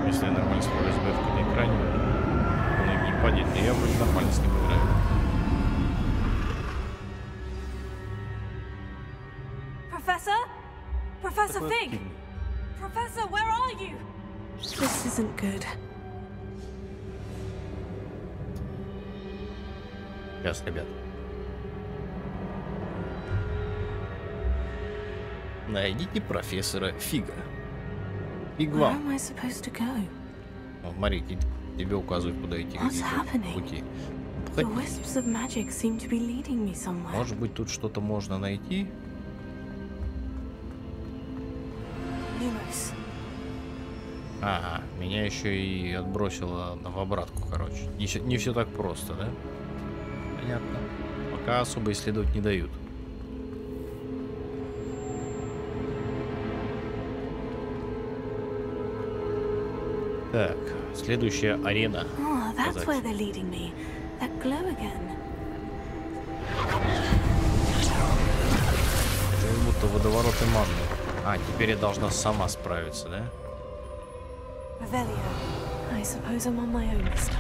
Если я нормально справляюсь с БФК на экране, он не падет, и я вроде нормально с ним играю. Professor Fig! Professor, where are you? This isn't good. Сейчас, ребят. Найдите профессора Фига. Фиг Where вам. am I supposed to go? Вот, смотри, тебе указывают, куда идти. What's happening? Пути. The wisps of magic seem to be leading me somewhere. Может быть, тут что-то можно найти? Lumos. Ага, меня еще и отбросило в обратку, короче. Не все так просто, да? Понятно. Пока особо исследовать не дают. Так, следующая арена. Oh, that's where they're leading me. That glow again. Как будто водовороты манны. А, теперь я должна сама справиться, да? Revelio. I suppose I'm on my own this time.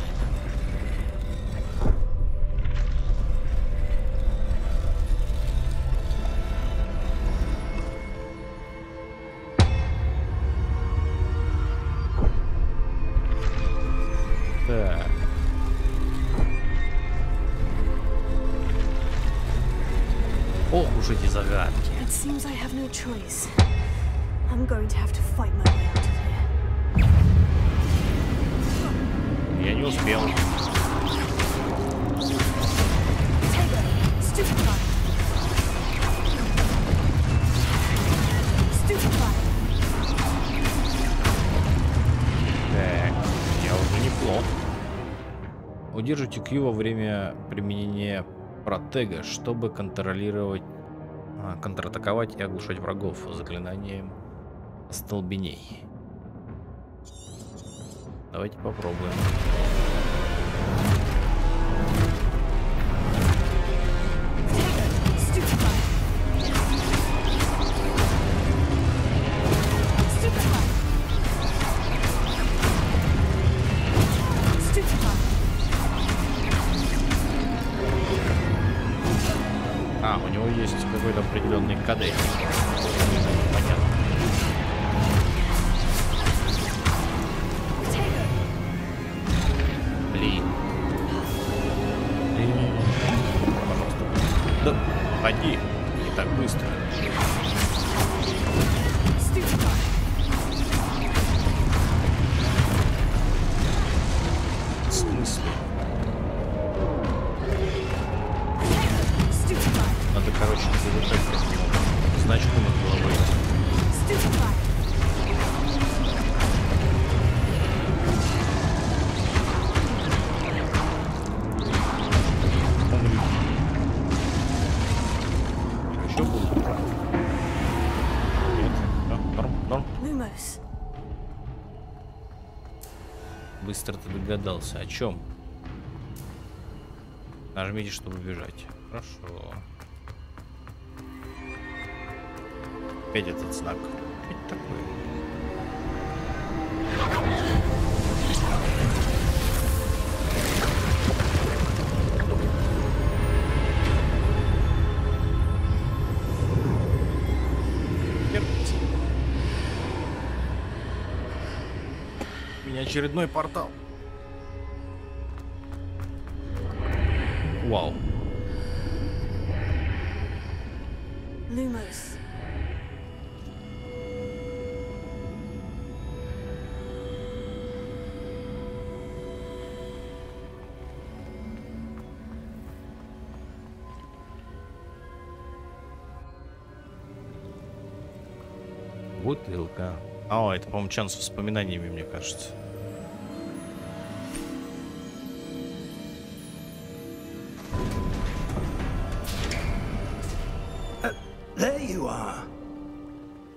Так. Ох уж эти загадки. It seems I have no choice. I'm going to have to fight my way out of here. Я не успел. Taylor, stupefy. Stupefy. Так, я уже неплох. Удерживайте Q во время применения протега, чтобы контратаковать и оглушать врагов заклинанием остолбеней. Давайте попробуем. А, у него есть какой-то определенный кадет. Понятно. Блин. Пожалуйста. Да, поди. Не так быстро. В смысле? Надо, короче, залетать к нему. Значку над головой. Еще будет? Нет. Норм. Lumos. Быстро ты догадался. О чем? Нажмите, чтобы бежать. Хорошо. Опять этот знак. Опять такой. Терпится. У меня очередной портал. Вау. Lumos. Бутылка. О, это, по-моему, чан с воспоминаниями, мне кажется. There you are.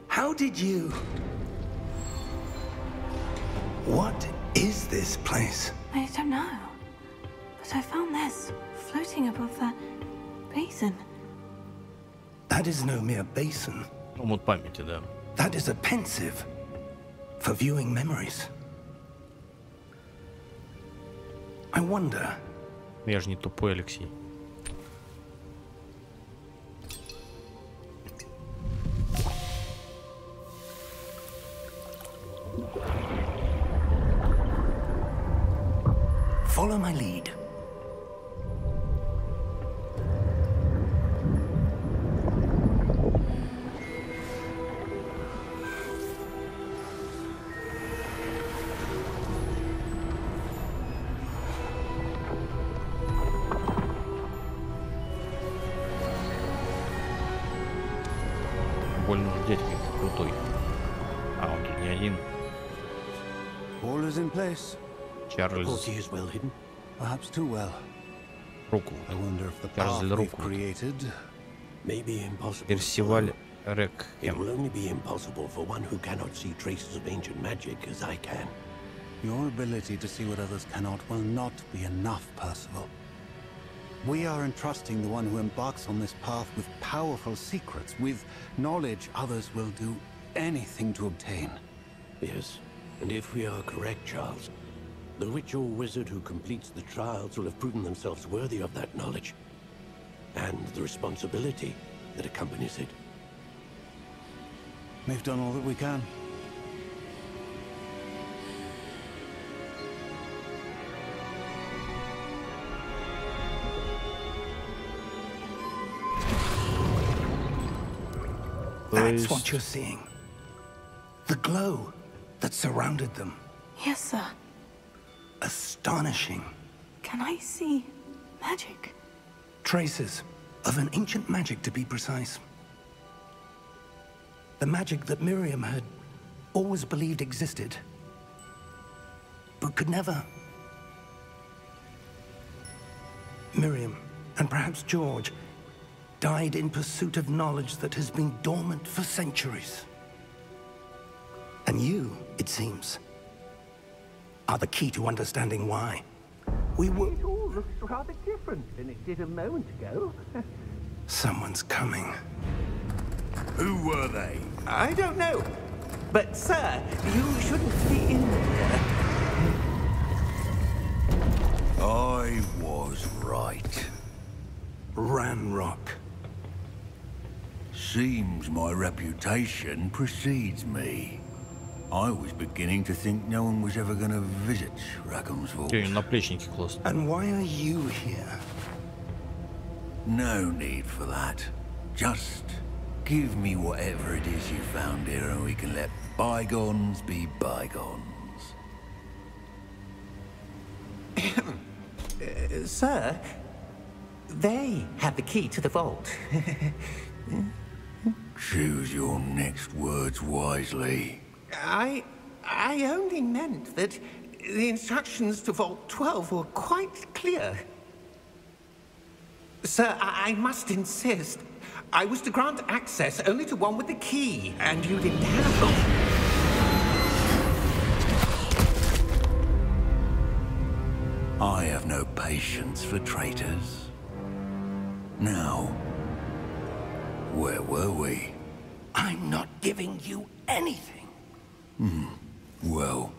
How did you... What is this place? I don't know. But I found this floating above that basin. That is no mere basin. Омут памяти, да. That is a pensive for viewing memories. I wonder... Я же не тупой, Алексей. Follow my lead. Больно уж дядька крутой. А он тут не один. All is in place. Чарльз. Portkey is well hidden. Perhaps too well. Руку. I wonder if the Чарльз path we've руку. created. Maybe impossible. Персиваль Рек. It will only be impossible for one who cannot see traces of ancient magic as I can. Your ability to see what others cannot will not be enough, Percival. We are entrusting the one who embarks on this path with powerful secrets, with knowledge others will do anything to obtain. Yes, And if we are correct, Charles, the witch or wizard who completes the trials will have proven themselves worthy of that knowledge and the responsibility that accompanies it. We've done all that we can. That's what you're seeing. The glow that surrounded them. Yes, sir. Astonishing. Can I see magic? Traces of an ancient magic, to be precise. The magic that Miriam had always believed existed, but could never. Miriam, and perhaps George, died in pursuit of knowledge that has been dormant for centuries. And you, it seems, are the key to understanding why. We were... It all looks rather different than it did a moment ago. Someone's coming. Who were they? I don't know. But, sir, you shouldn't be in there. I was right. Ranrock. Seems my reputation precedes me. I was beginning to think no one was ever going to visit Rackham's Vault. Наплечники класс. And why are you here? No need for that. Just give me whatever it is you found here and we can let bygones be bygones. Sir, they have the key to the vault. Choose your next words wisely. I only meant that the instructions to Vault 12 were quite clear. Sir, I must insist. I was to grant access only to one with the key, and you didn't have them. I have no patience for traitors. Now, where were we? I'm not giving you anything. Well,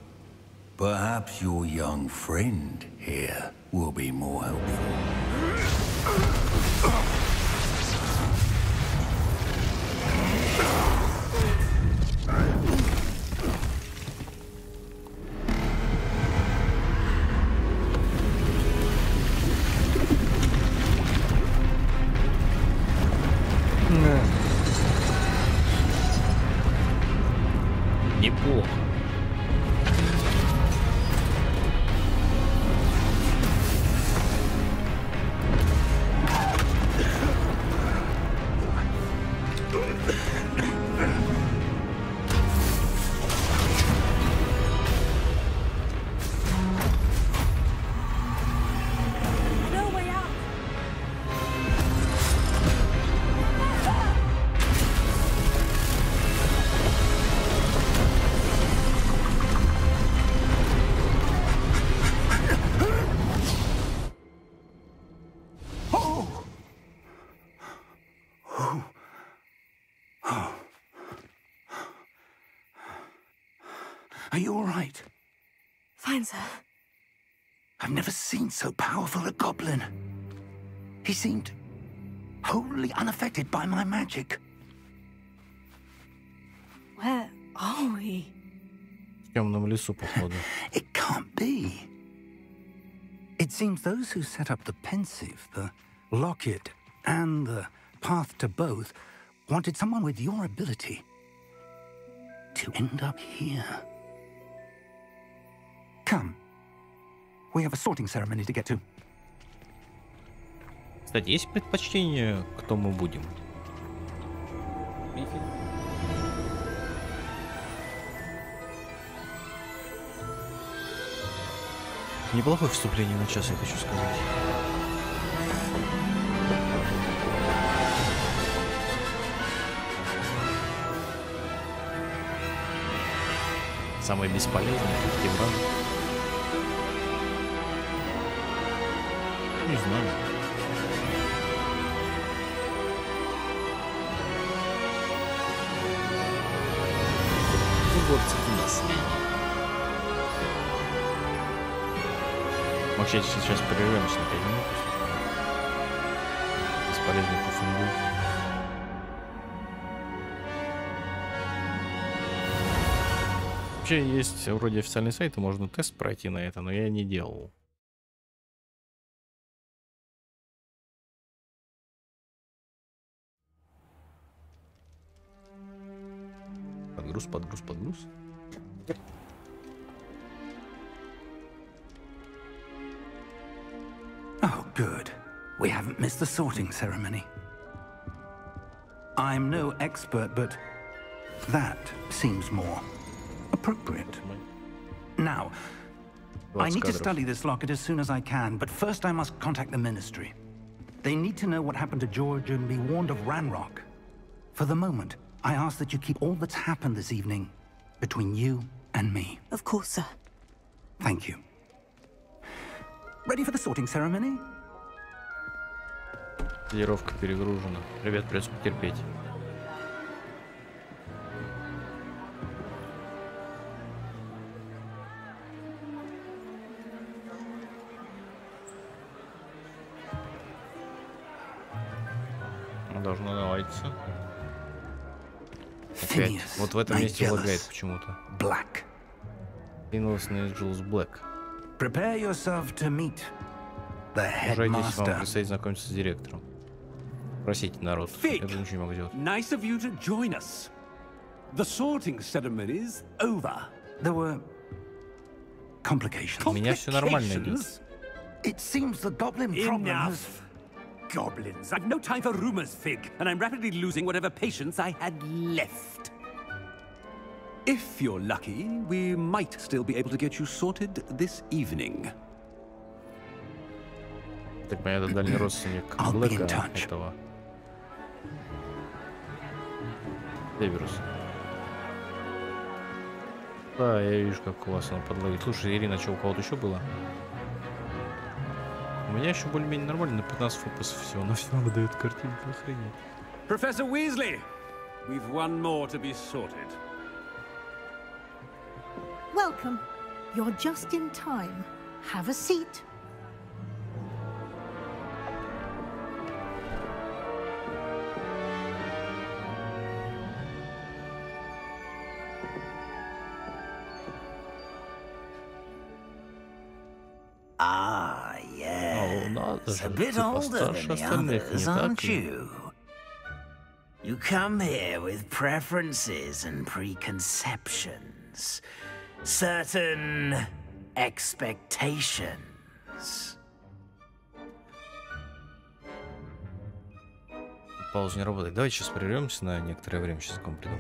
perhaps your young friend here will be more helpful. Неплохо. No way out. Are you all right? Fine, sir. I've never seen so powerful a goblin. He seemed wholly unaffected by my magic. Where are we? В темном лесу, походу. It can't be. It seems those who set up the pensive, the locket, and the path to both wanted someone with your ability to end up here. Come. We have a sorting ceremony to get to. Кстати, есть предпочтение, кто мы будем? Неплохое вступление на час, я хочу сказать. Самое бесполезное, Еврон. Не знаю. Hogwarts у нас. Вообще сейчас прервемся на 5 минут. Бесполезный пуфунду. Вообще есть вроде официальный сайт, и можно тест пройти на это, но я не делал. Подгруз, подгруз, подгруз. Oh, good. We haven't missed the sorting ceremony. I'm no expert, but that seems more appropriate. Now, I need to study this locket as soon as I can, but first I must contact the Ministry. They need to know what happened to George and be warned of Ranrock. For the moment, I ask that you keep all that's happened this evening between you and me. Of course, sir. Thank you. Ready for the sorting ceremony? Кодировка перегружена. Ребят, придется потерпеть. Должно наладиться. Опять. Вот в этом месте лагает почему-то. Black. Phineas Angels Black. Prepare yourself to meet the Ужайтесь, вам headmaster. предстоит знакомиться с директором. Просите, народ. Я тоже ничего не могу делать. Nice of you to join us. The sorting ceremony's over. There were complications. У меня все нормально идет. It seems the goblin problem has... Enough. Goblins. I've no time for rumors, Fig, and I'm rapidly losing whatever patience I had left. If you're lucky, we might still be able to get you sorted this evening. Так понятно, дальний родственник Блэка этого. Северус. Да, я вижу, как у вас оно подлагает. Слушай, Ирина, что у кого-то еще было? У меня еще более-менее нормально, на 15 фокусов всего, но все равно дает картинку, охренеть. Professor Weasley, we've one more to be sorted. Welcome. You're just in time. Have a seat. Ah, yes. A bit older than the others, aren't you? You come here with preferences and preconceptions. Certain expectations. Пауза не работает. Давайте сейчас прервемся на некоторое время, сейчас к вам приду.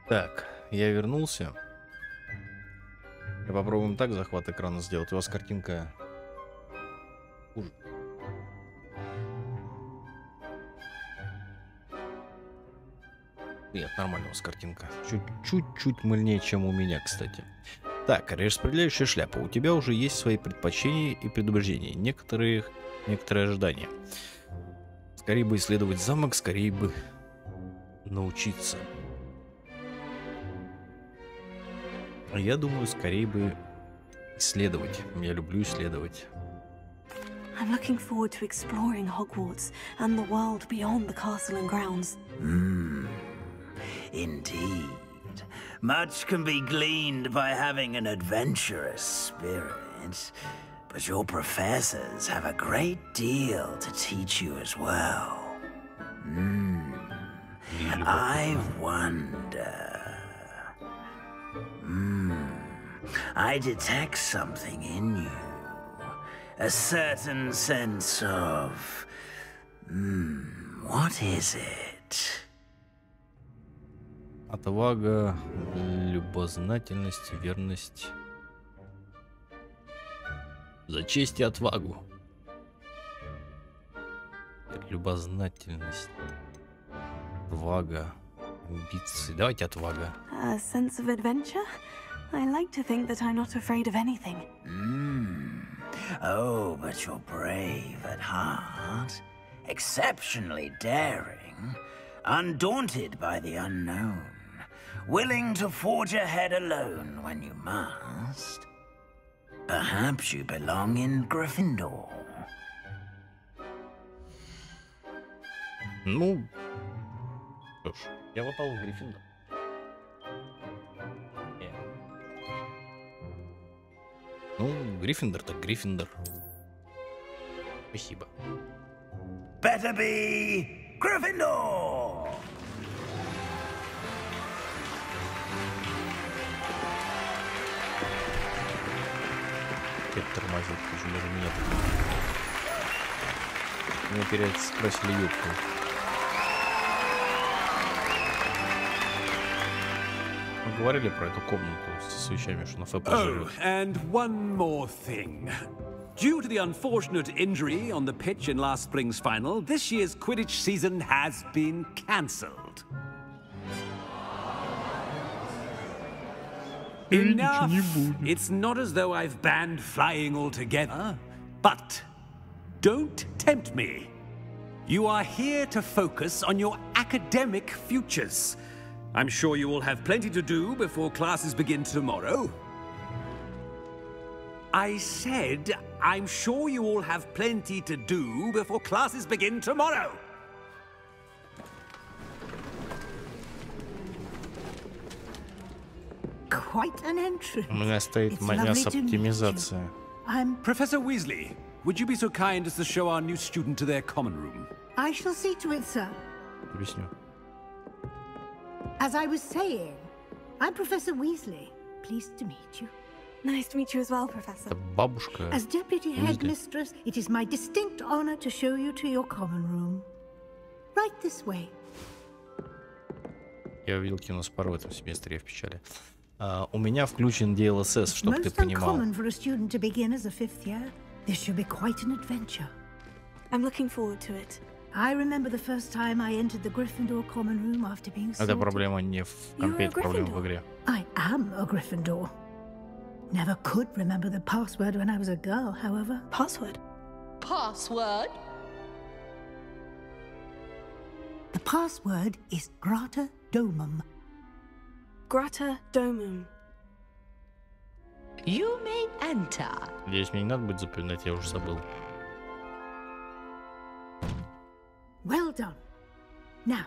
Так, я вернулся. Попробуем так захват экрана сделать. У вас картинка хуже. Нет, нормально у вас картинка. Чуть-чуть мыльнее, чем у меня, кстати. Так, распределяющая шляпа. У тебя уже есть свои предпочтения и предубеждения. Некоторые ожидания. Скорее бы исследовать замок, скорее бы научиться. Я думаю, скорее бы исследовать. Я люблю исследовать. I'm looking forward to exploring Hogwarts and the world beyond the castle and grounds. Indeed. Much can be gleaned by having an adventurous spirit, but your professors have a great deal to teach you as well. I wonder... I detect something in you. A certain sense of... what is it? Отвага, любознательность, верность. За честь и отвагу. Любознательность. Отвага. Амбиции. Давайте отвага. A sense of adventure? I like to think that I'm not afraid of anything. Oh, but you're brave at heart. Exceptionally daring. Undaunted by the unknown. Willing to forge ahead alone when you must. Perhaps you belong in Gryffindor. Ну, что ж, я попал в Гриффиндор. Ну, Гриффиндор так Гриффиндор. Спасибо. Better be Gryffindor! Опять тормозит, почему даже меня тормозит. Меня опять спросили юбку. Мы говорили про эту комнату с вещами, что на ФП живет. Oh, and one more thing. Due to the unfortunate injury on the pitch in last spring's final, this year's Quidditch season has been cancelled. Enough! It's not as though I've banned flying altogether, but don't tempt me. You are here to focus on your academic futures. I'm sure you will have plenty to do before classes begin tomorrow. I said, I'm sure you all have plenty to do before classes begin tomorrow. Quite an entry. У меня стоит моя оптимизация. I'm Professor Weasley, would you be so kind as to show our new student to their common room? I shall see to it, sir. Объясню. As I was saying, I'm Professor Weasley. Pleased to meet you. Nice to meet you as well, Professor. Это бабушка. As Deputy Headmistress, it is my distinct honor to show you to your common room. Right this way. Я увидел кино с пару в этом семестре, я в печали. У меня включен DLSS, чтобы ты понимал. Most uncommon for a student to begin as a fifth year. This should be quite an adventure. I'm looking forward to it. I remember the first time I entered the Gryffindor common room after being sorted. Это проблема не в компе, это проблема в игре. I am a Gryffindor. Never could remember the password when I was a girl, however. Password? Password? The password is Grata Domum. Grata Domum. You may enter. Надеюсь, мне не надо будет запоминать, я уже забыл. Well done. Now,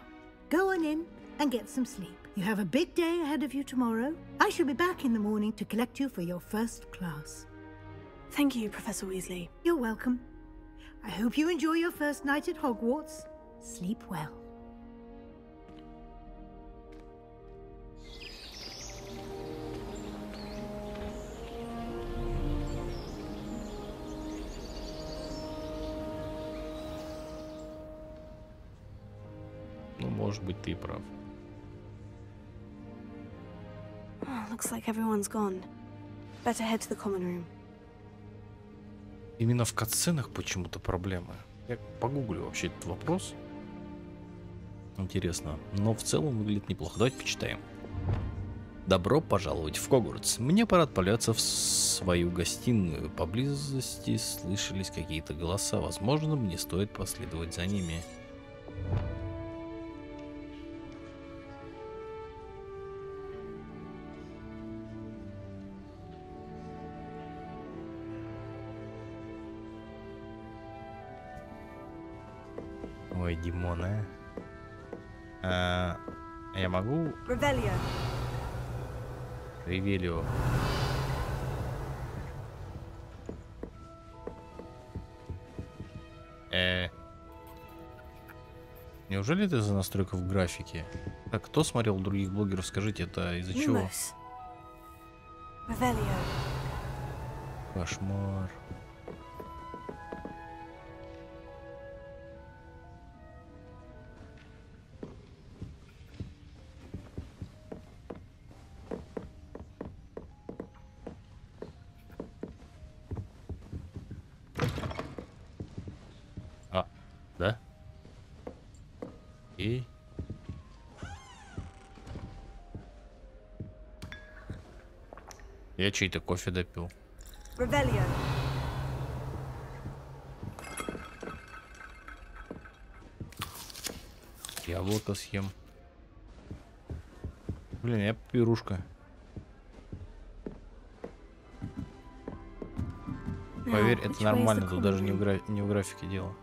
go on in and get some sleep. You have a big day ahead of you tomorrow. I shall be back in the morning to collect you for your first class. Thank you, Professor Weasley. You're welcome. I hope you enjoy your first night at Hogwarts. Sleep well. Ну, может быть, ты и прав. Looks like everyone's gone. Better head to the common room. Именно в катсценах почему-то проблемы. Я погуглю вообще этот вопрос. Интересно. Но в целом выглядит неплохо. Давайте почитаем. Добро пожаловать в Hogwarts. Мне пора отправляться в свою гостиную. Поблизости слышались какие-то голоса. Возможно, мне стоит последовать за ними. Ой, Димон, а? Я могу... Ревелио. Неужели это из-за настройков графики? Так, кто смотрел других блогеров, скажите, это из-за чего? Кошмар. Да? И... Я чей-то кофе допил. Яблоко съем. Блин, я пирушка. Поверь, это нормально, тут даже не в графике дело.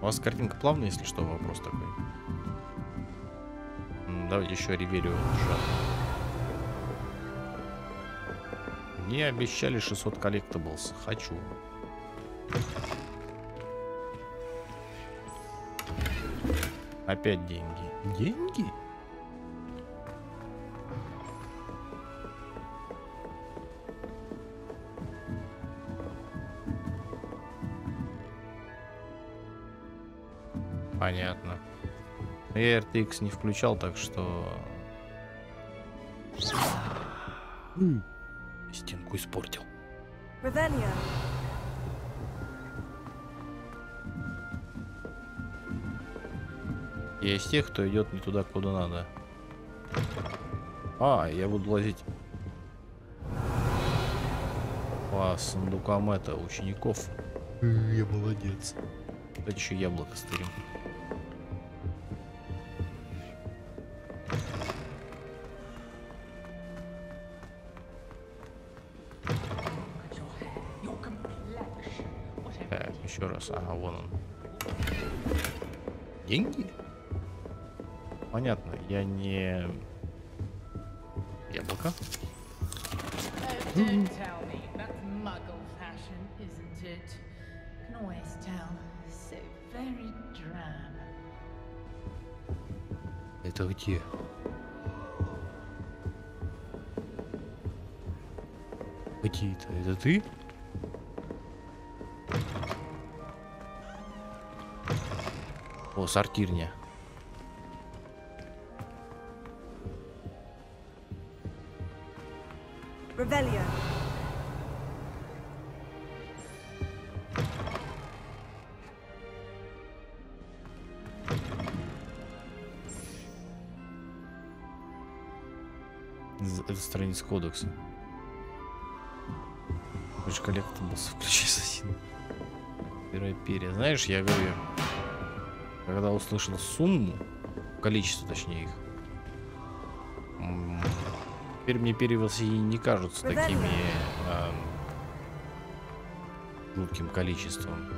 У вас картинка плавная, если что, вопрос такой. Давайте еще ревелю. Мне обещали 600 коллектаблс. Хочу. Опять деньги. Деньги? Понятно. Я RTX не включал, так что... Стенку испортил. Я из тех, кто идет не туда, куда надо. А, я буду лазить по сундукам учеников. Я молодец. Давайте еще яблоко стырим. Так, еще раз. Ага, вон он. Деньги? Понятно, я не... Яблоко. Это где? Где это? Это ты? О, сортирня. Revelio. Это страница кодекса. Хочешь коллектаблс, включи ассасин. Убирай перья. Знаешь, я говорю, когда услышал сумму, количество точнее их, теперь мне переводы не кажутся такими жутким количеством.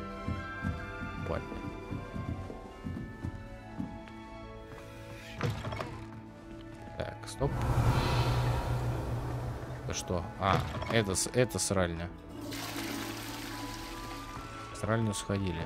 Буквально. Так, стоп. Это что? А, это сральня. В сральню сходили.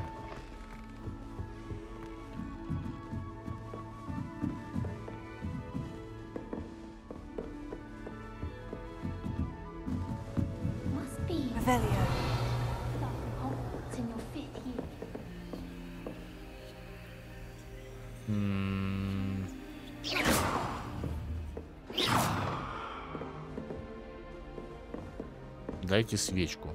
Дайте свечку.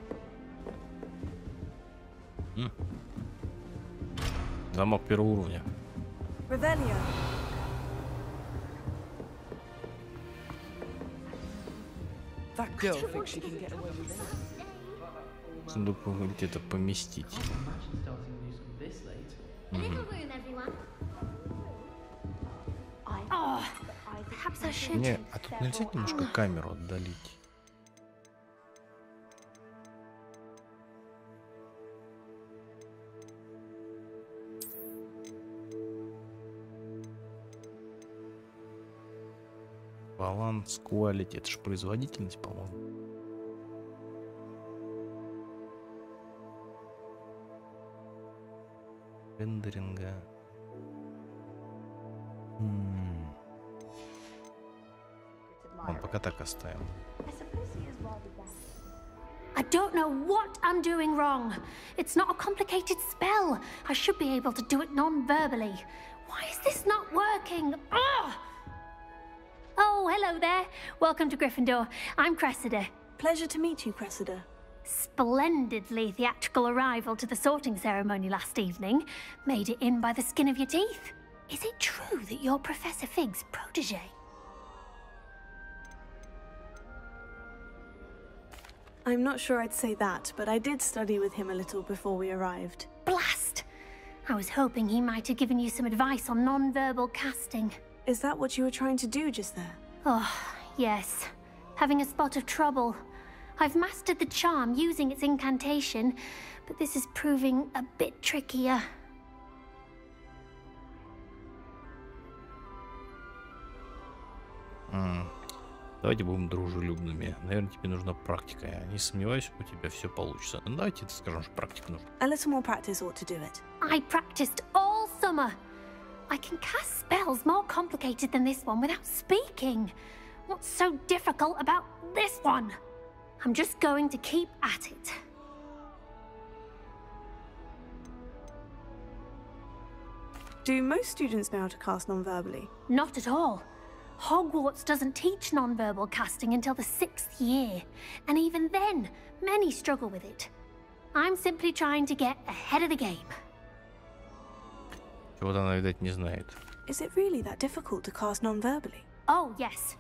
Замок первого уровня. Сундук где-то поместить. Не, а тут нельзя немножко камеру отдалить? Баланс, quality, это же производительность, по-моему. Рендеринга. Он пока так оставим. I don't know what I'm doing wrong. It's not a complicated spell. I should be able to do it non-verbally. Why is this not working? Ugh! Oh, hello there. Welcome to Gryffindor. I'm Cressida. Pleasure to meet you, Cressida. Splendidly theatrical arrival to the sorting ceremony last evening. Made it in by the skin of your teeth. Is it true that you're Professor Fig's protege? I'm not sure I'd say that, but I did study with him a little before we arrived. Blast! I was hoping he might have given you some advice on non-verbal casting. Is that what you were trying to do just there? Oh, yes. Having a spot of trouble. I've mastered the charm using its incantation, but this is proving a bit trickier. Давайте будем дружелюбными. Наверное, тебе нужна практика. Я не сомневаюсь, у тебя все получится. Ну, давайте скажем, что практика нужна. A little more practice ought to do it. I practiced all summer. I can cast spells more complicated than this one without speaking. What's so difficult about this one? I'm just going to keep at it. Do most students know how to cast non-verbally? Not at all. Hogwarts doesn't teach non-verbal casting until the 6th year, and even then, many struggle with it. I'm simply trying to get ahead of the game. Чего-то она, видать, не знает. Is it really that difficult to cast non-verbally? Oh, yes.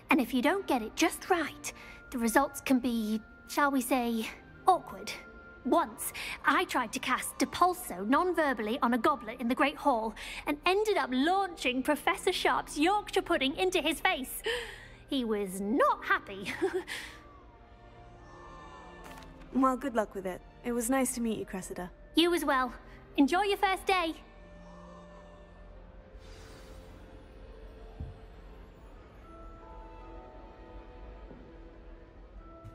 And if you don't get it just right, the results can be, shall we say, awkward. Once, I tried to cast Depulso non-verbally on a goblet in the Great Hall and ended up launching Professor Sharp's Yorkshire pudding into his face. He was not happy. Well, good luck with it. It was nice to meet you, Cressida. You as well. Enjoy your first day.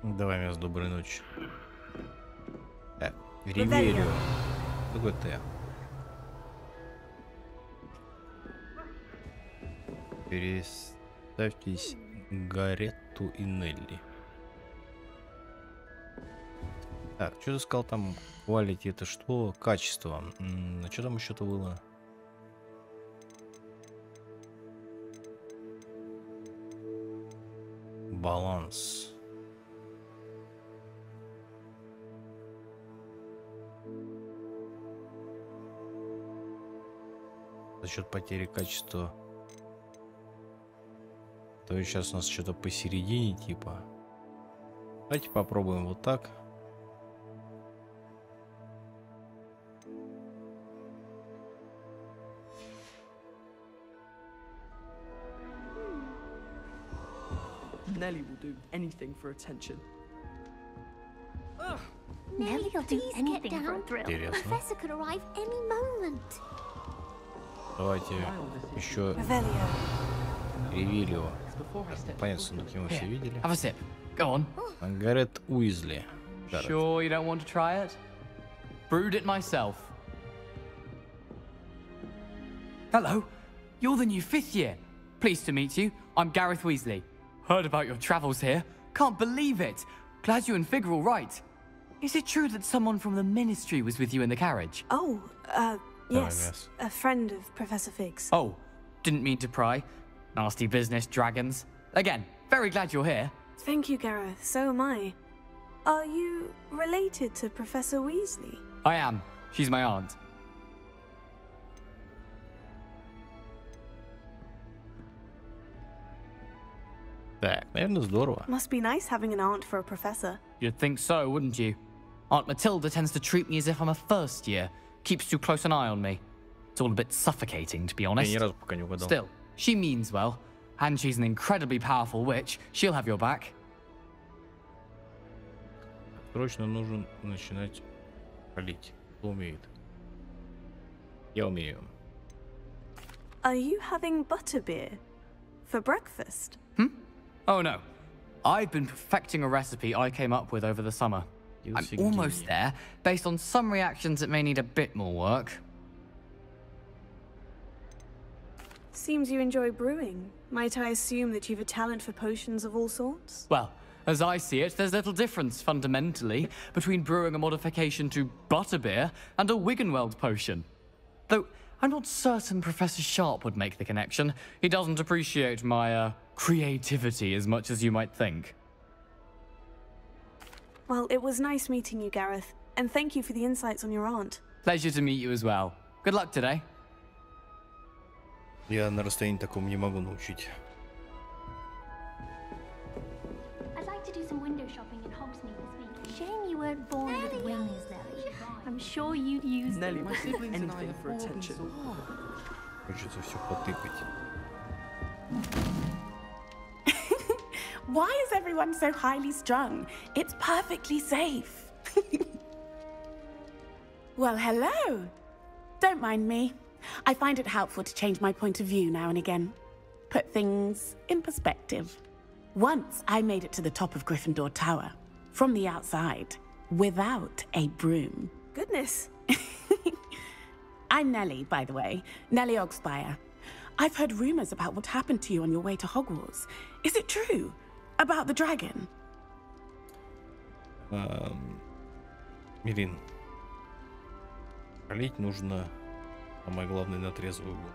Давай, Мяс, доброй ночи. Ривелио. Какой ты? Переставьтесь Гаретту и Нелли. Так, что ты сказал там? Quality это что? Качество. А что там еще-то было? Баланс. За счет потери качества. То есть сейчас у нас что-то посередине типа. Давайте попробуем вот так. Nelly will do anything for attention. Nelly will do anything for a thrill. Интересно. Professor could arrive any moment. Давайте еще Ривелио. Понятно, сундуки мы все видели. Have a sip. Go on. Гарет Уизли. Sure you don't want to try it? Brewed it myself. Hello. You're the new 5th year. Pleased to meet you. I'm Gareth Weasley. Heard about your travels here. Can't believe it. Glad you and Fig are all right. Is it true that someone from the Ministry was with you in the carriage? Oh, yes. A friend of Professor Fig's. Oh, didn't mean to pry. Nasty business, dragons. Again, very glad you're here. Thank you, Gareth. So am I. Are you related to Professor Weasley? I am. She's my aunt. Так, наверное, здорово. Must be nice having an aunt for a professor. You'd think so, wouldn't you? Aunt Matilda tends to treat me as if I'm a first year. Keeps too close an eye on me. It's all a bit suffocating, to be honest. Я ни разу пока не угадал. Still, she means well. And she's an incredibly powerful witch. She'll have your back. Срочно нужно начинать палить. Кто умеет? Я умею. Are you having butterbeer for breakfast? Oh no. I've been perfecting a recipe I came up with over the summer. I'm almost there. Based on some reactions, it may need a bit more work. Seems you enjoy brewing. Might I assume that you've a talent for potions of all sorts? Well, as I see it, there's little difference, fundamentally, between brewing a modification to butterbeer and a Wiggenweld potion. Though, I'm not certain Professor Sharp would make the connection. He doesn't appreciate my, creativity as much as you might think. Well, it was nice meeting you, Gareth. And thank you for the insights on your aunt. Pleasure to meet you as well. Good luck today. Я на расстоянии такому не могу научить. I'd like to do some window shopping in Hogsmeade this week. Shame you weren't born with wings, Nelly. I'm sure you'd use Nelly, them. my siblings and I have for attention. Хочется все потыкать. Why is everyone so highly strung? It's perfectly safe. Well, hello. Don't mind me. I find it helpful to change my point of view now and again. Put things in perspective. Once I made it to the top of Gryffindor Tower, from the outside, without a broom. Goodness. I'm Nellie, by the way. Nellie Ogspire. I've heard rumors about what happened to you on your way to Hogwarts. Is it true? About the dragon? Мирин. Палить нужно, самое главное, на трезвую голову.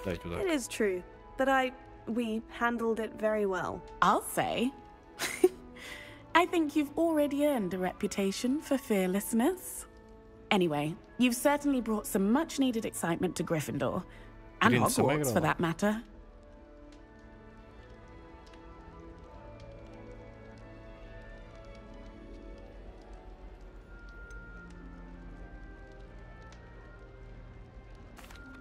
Дай туда. It is true, but we handled it very well. I'll say. I think you've already earned a reputation for fearlessness. Anyway, you've certainly brought some much-needed excitement to Gryffindor. And Hogwarts, for that matter.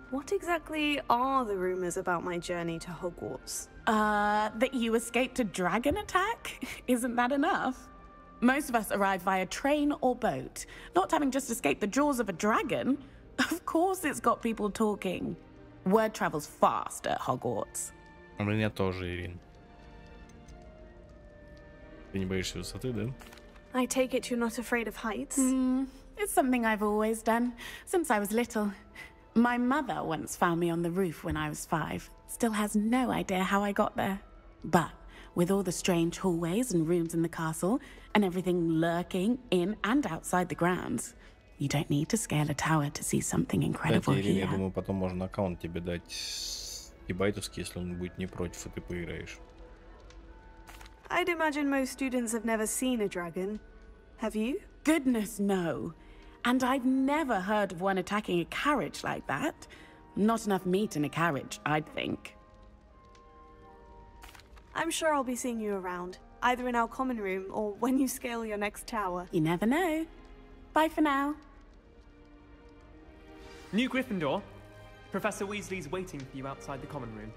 What exactly are the rumors about my journey to Hogwarts? That you escaped a dragon attack? Isn't that enough? Most of us arrive via train or boat. Not having just escaped the jaws of a dragon, of course it's got people talking. Word travels fast at Hogwarts. У меня тоже, Ирин. Ты не боишься высоты, да? I take it you're not afraid of heights? It's something I've always done, since I was little. My mother once found me on the roof when I was 5. Still has no idea how I got there. But with all the strange hallways and rooms in the castle, and everything lurking in and outside the grounds, you don't need to scale a tower to see something incredible Кстати, Ирин, here. я думаю, потом можно аккаунт тебе дать дебайтовский, если он будет не против, и ты поиграешь. I'd imagine most students have never seen a dragon. Have you? Goodness, no. And I've never heard of one attacking a carriage like that. Not enough meat in a carriage, I'd think. I'm sure I'll be seeing you around, either in our common room or when you scale your next tower. You never know. Bye for now. New Gryffindor. Professor Weasley's waiting for you outside the common room.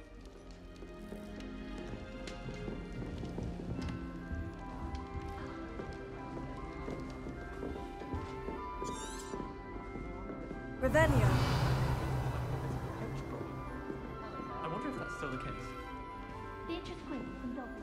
Revelio. I wonder if that's still the case. Beatrice Quinn from Dobby.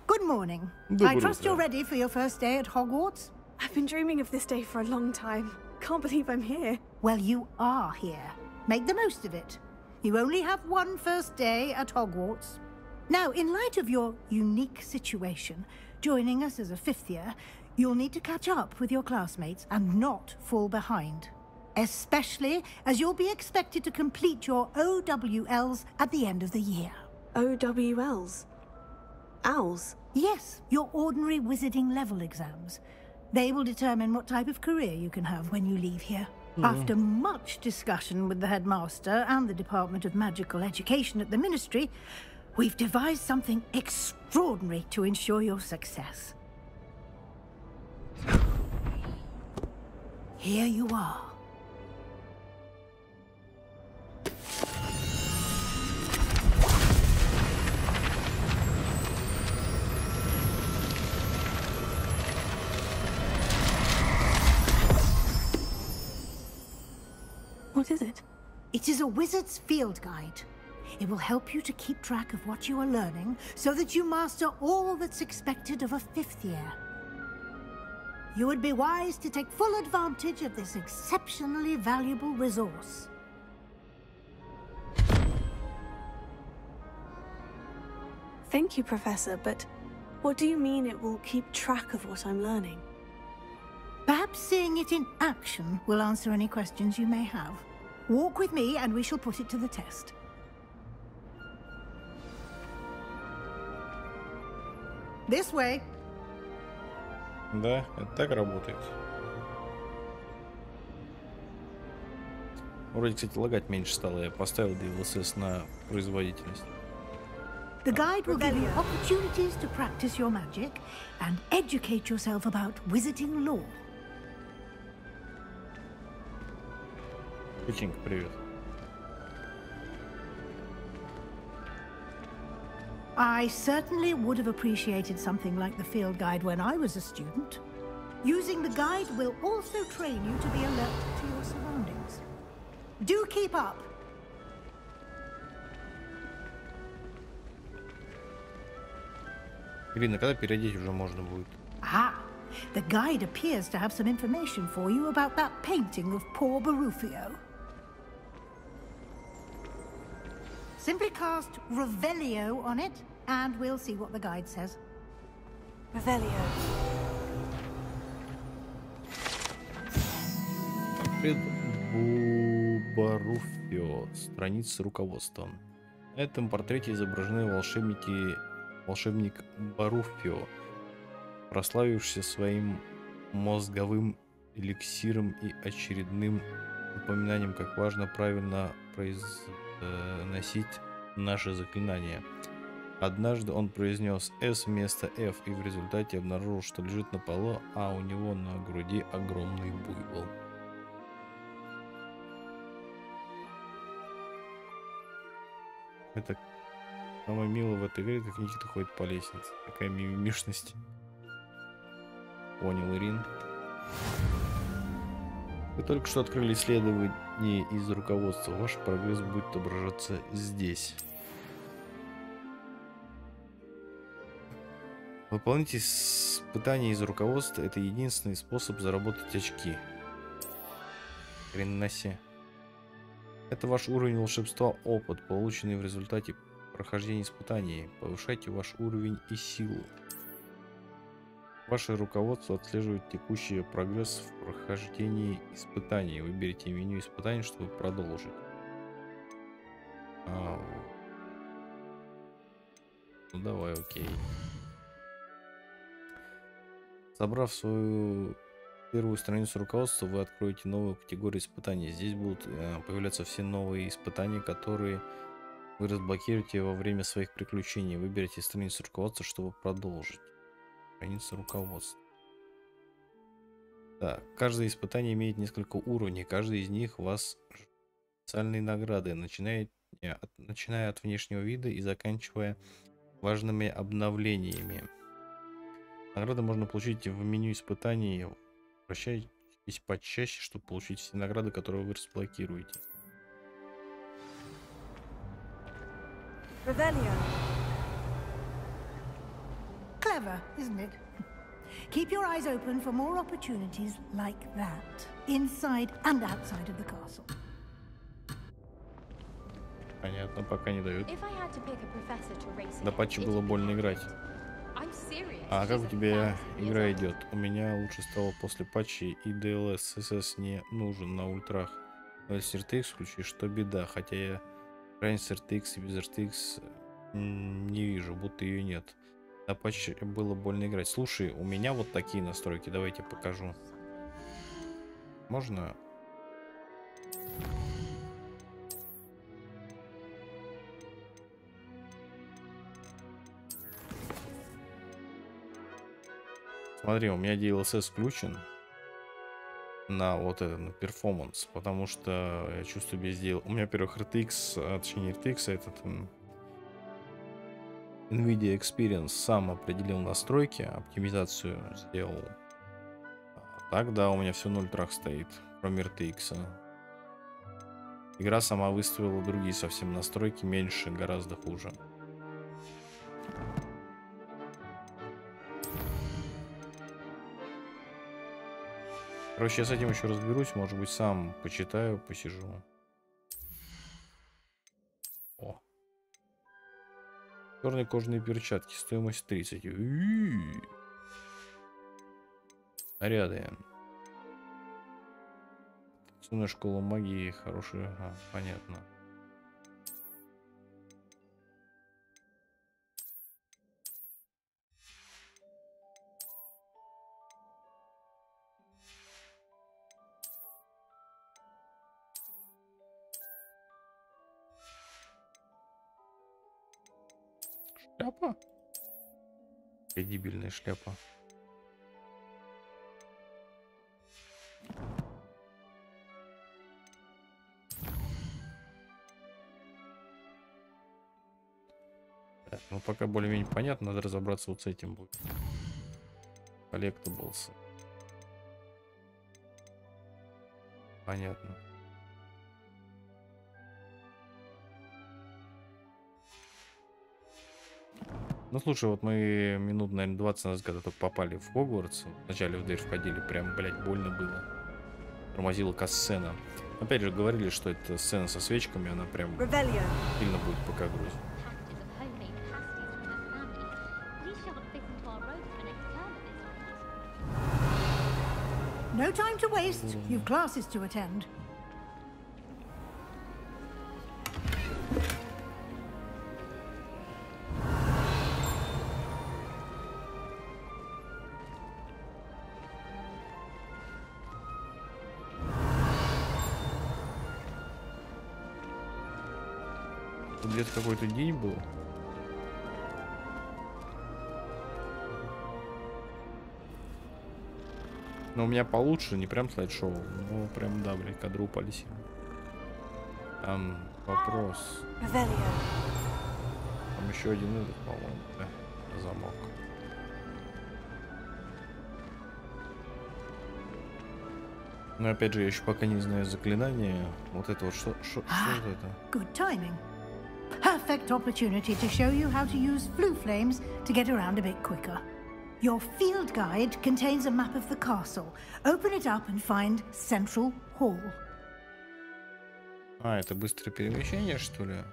Good morning. I trust you're ready for your first day at Hogwarts? I've been dreaming of this day for a long time. Can't believe I'm here. Well, you are here. Make the most of it. You only have one first day at Hogwarts. Now, in light of your unique situation, joining us as a fifth year, you'll need to catch up with your classmates and not fall behind. Especially as you'll be expected to complete your OWLs at the end of the year. OWLs? Owls? Yes, your ordinary wizarding level exams. They will determine what type of career you can have when you leave here. After much discussion with the headmaster and the Department of Magical Education at the Ministry, we've devised something extraordinary to ensure your success. Here you are. What is it? It is a wizard's field guide. It will help you to keep track of what you are learning so that you master all that's expected of a fifth year. You would be wise to take full advantage of this exceptionally valuable resource. Thank you, Professor, but what do you mean it will keep track of what I'm learning? Perhaps seeing it in action will answer any questions you may have. Walk with me and we shall put it to the test. This way. Да, это так работает. Вроде, кстати, лагать меньше стало. Я поставил DLSS на производительность. The guide will give you opportunities to practice your magic and educate yourself about wizarding lore. Печенька, привет. I certainly would have appreciated something like the field guide when I was a student. Using the guide will also train you to be alert to your surroundings. Do keep up! Ирина, когда переодеть уже можно будет? Ah, the guide appears to have some information for you about that painting of poor Barufio. Simply cast Revelio on it, and we'll see what the guide says. Revelio. Баруфио. Страница с руководством. На этом портрете изображены волшебник Баруфио, прославившийся своим мозговым эликсиром и очередным напоминанием, как важно правильно произносить наши заклинания. Однажды он произнес S вместо F и в результате обнаружил, что лежит на полу, а у него на груди огромный буйвол. Это самое милое в этой игре, как Никита ходит по лестнице. Такая мимимишность. Понял, Ирин. Вы только что открыли исследование из руководства. Ваш прогресс будет отображаться здесь. Выполните испытания из руководства. Это единственный способ заработать очки. Хрен на се. Это ваш уровень волшебства, опыт, полученный в результате прохождения испытаний. Повышайте ваш уровень и силу. Ваше руководство отслеживает текущий прогресс в прохождении испытаний. Выберите меню испытаний, чтобы продолжить. Ну давай, окей. Собрав свою первую страницу руководства, вы откроете новую категорию испытаний. Здесь будут появляться все новые испытания, которые вы разблокируете во время своих приключений. Выберите страницу руководства, чтобы продолжить. Страница руководства. Так, каждое испытание имеет несколько уровней. Каждый из них у вас специальные награды, начиная от внешнего вида и заканчивая важными обновлениями. Награды можно получить в меню испытаний. Обращайтесь почаще, чтобы получить все награды, которые вы разблокируете. Clever, isn't it? Keep your eyes open for more opportunities like that, inside and outside of the castle. Понятно, пока не дают. До патча было больно играть. А как у тебя игра идет? У меня лучше стало после патчей, и DLSS не нужен на ультрах. Но если RTX включишь, то беда. Хотя я разницы RTX и без RTX не вижу, будто ее нет. На патче было больно играть. Слушай, у меня вот такие настройки. Давайте покажу. Можно? Смотри, у меня DLSS включен на вот это, на перформанс, потому что я чувствую без дела. У меня, во-первых, RTX, точнее RTX, этот NVIDIA Experience сам определил настройки, оптимизацию сделал. Так, да, у меня все на ультрах стоит, кроме RTX. Игра сама выставила другие совсем настройки, меньше, гораздо хуже. Короче, я с этим еще разберусь, может быть, сам почитаю, посижу. О. Черные кожаные перчатки, стоимость 30. Наряды. Цена школа магии, хорошая, понятно. Шляпа? Дебильная шляпа. Так, ну пока более-менее понятно, надо разобраться вот с этим будет. Collectibles. Понятно. Ну слушай, вот мы минут, наверное, 20 назад, когда только попали в Hogwarts, вначале в дверь входили, прям, блядь, больно было. Тормозила касцена. Опять же, говорили, что это сцена со свечками, она прям сильно будет пока грузить. No time to waste. You've classes to attend. Где-то какой-то день был. Но у меня получше, не прям слайд-шоу. Ну, прям, да, блин, кадры упали сильно. Там вопрос. Там еще один этот, по-моему, да, замок. Но опять же, я еще пока не знаю заклинания. Вот это вот, что это? Good timing. Perfect opportunity to show you how to use flue flames to get around a bit quicker. Your field guide contains a map of the castle. Open it up and find Central Hall. А, это быстрое перемещение, что ли?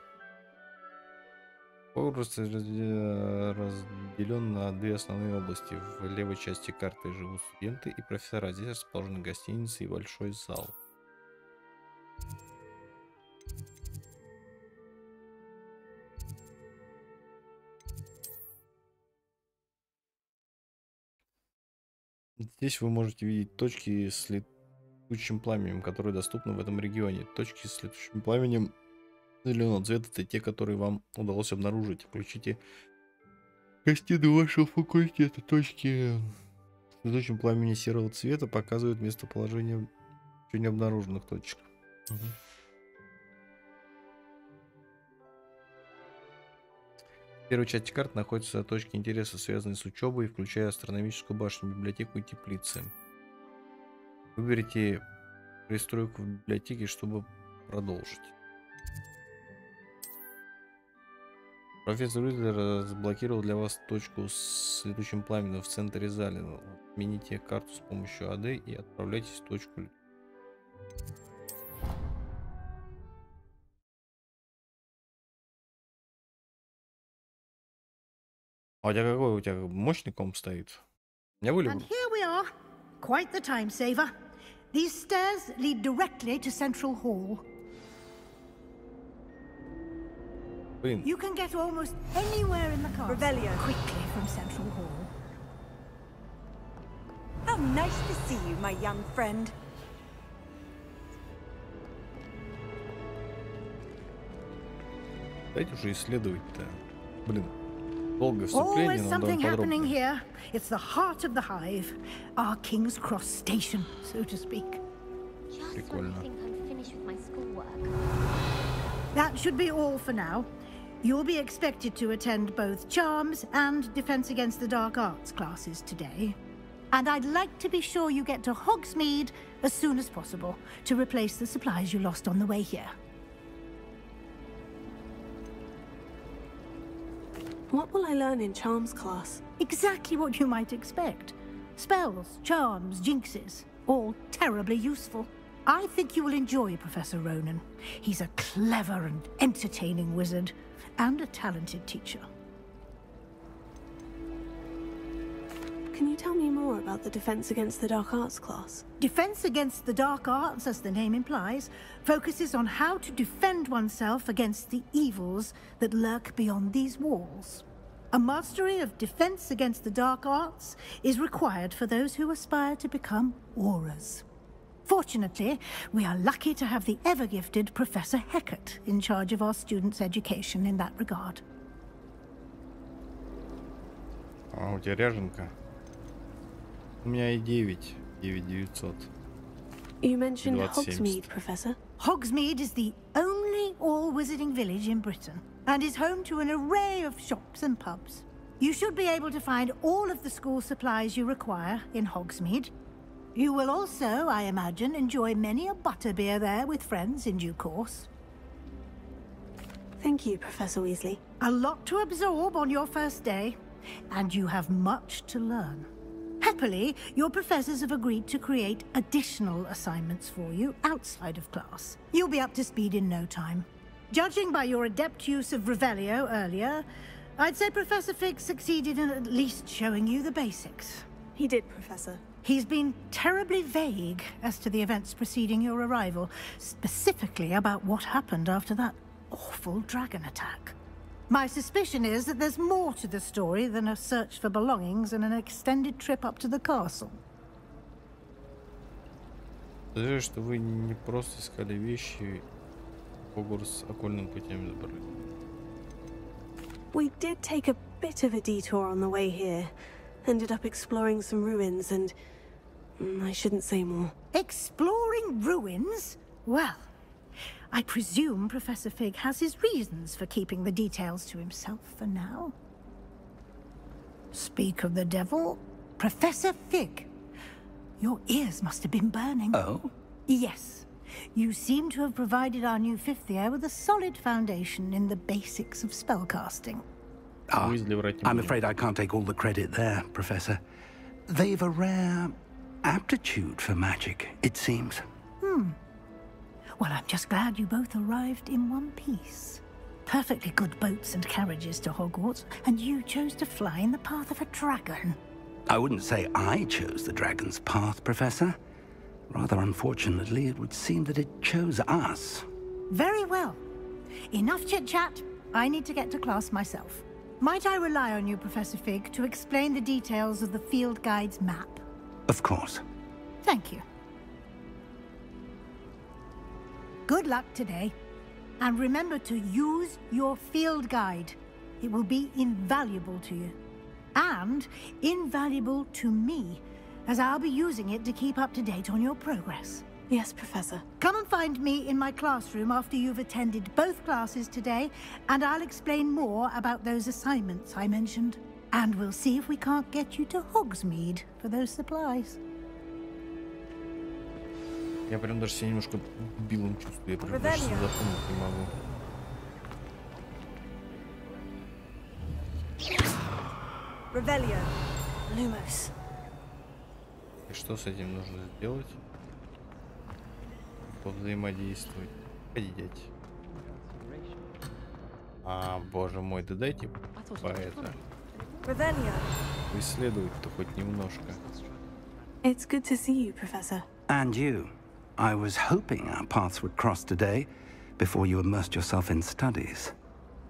Hogwarts разделен на две основные области. В левой части карты живут студенты и профессора. Здесь расположены гостиницы и большой зал. Здесь вы можете видеть точки с летучим пламенем, которые доступны в этом регионе. Точки с летучим пламенем зеленого цвета — это те, которые вам удалось обнаружить. Включите гостиную вашего факультета. Точки с летучим пламенем серого цвета показывают местоположение еще не обнаруженных точек. В первой части карты находятся точки интереса, связанные с учебой, включая астрономическую башню, библиотеку и теплицы. Выберите пристройку в библиотеке, чтобы продолжить. Профессор Уизли разблокировал для вас точку с летучим пламенем в центре зала. Отмените карту с помощью АД и отправляйтесь в точку. А у тебя какой? У тебя мощный комп стоит? Я вылезу. And here we are. Quite the time saver. These stairs lead directly to Central Hall. Блин. You can get almost anywhere in the castle quickly from Central Hall. How nice to see you, my young friend. Дайте уже исследовать-то. Блин. Долгое вступление, Always но something довольно happening подробно. here. It's the heart of the hive. Our King's Cross station, so to speak. Прикольно. That should be all for now. You'll be expected to attend both Charms and Defense Against the Dark Arts classes today. And I'd like to be sure you get to Hogsmeade as soon as possible to replace the supplies you lost on the way here. What will I learn in Charms class? Exactly what you might expect. Spells, charms, jinxes, all terribly useful. I think you will enjoy Professor Ronan. He's a clever and entertaining wizard, and a talented teacher. Can you tell me more about the Defense Against the Dark Arts class? Defense Against the Dark Arts, as the name implies, focuses on how to defend oneself against the evils that lurk beyond these walls. A mastery of Defense Against the Dark Arts is required for those who aspire to become auras. Fortunately, we are lucky to have the ever-gifted Professor Heckert in charge of our students' education in that regard. А у тебя ряженка? У меня и 9,900. You mentioned 2070. Hogsmeade, Professor. Hogsmeade is the only all-wizarding village in Britain, and is home to an array of shops and pubs. You should be able to find all of the school supplies you require in Hogsmeade. You will also, I imagine, enjoy many a butterbeer there with friends in due course. Thank you, Professor Weasley. A lot to absorb on your first day, and you have much to learn. Happily, your professors have agreed to create additional assignments for you outside of class. You'll be up to speed in no time. Judging by your adept use of Revelio earlier, I'd say Professor Fig succeeded in at least showing you the basics. He did, Professor. He's been terribly vague as to the events preceding your arrival, specifically about what happened after that awful dragon attack. My suspicion is that there's more to the story than a search for belongings and an extended trip up to the castle. Скажи, что вы не просто искали вещи, Hogwarts окольным путем забрали. We did take a bit of a detour on the way here. Ended up exploring some ruins and... I shouldn't say more. Exploring ruins? Well, I presume Professor Fig has his reasons for keeping the details to himself for now. Speak of the devil, Professor Fig. Your ears must have been burning. Oh? Yes. You seem to have provided our new fifth year with a solid foundation in the basics of spellcasting. I'm afraid I can't take all the credit there, Professor. They've a rare aptitude for magic, it seems. Well, I'm just glad you both arrived in one piece. Perfectly good boats and carriages to Hogwarts, and you chose to fly in the path of a dragon. I wouldn't say I chose the dragon's path, Professor. Rather unfortunately, it would seem that it chose us. Very well. Enough chit-chat. I need to get to class myself. Might I rely on you, Professor Fig, to explain the details of the field guide's map? Of course. Thank you. Good luck today. And remember to use your field guide. It will be invaluable to you. And invaluable to me, as I'll be using it to keep up to date on your progress. Yes, Professor. Come and find me in my classroom after you've attended both classes today, and I'll explain more about those assignments I mentioned. And we'll see if we can't get you to Hogsmeade for those supplies. Я прям даже себя немножко билым чувствую, я прям даже запомнить не могу. Revelio. Lumos. И что с этим нужно сделать? Повзаимодействовать. Пойдите. А, боже мой, да дайте по это. Revelio. Исследовать-то хоть немножко. It's good to see you, Professor. And you. I was hoping our paths would cross today, before you immersed yourself in studies.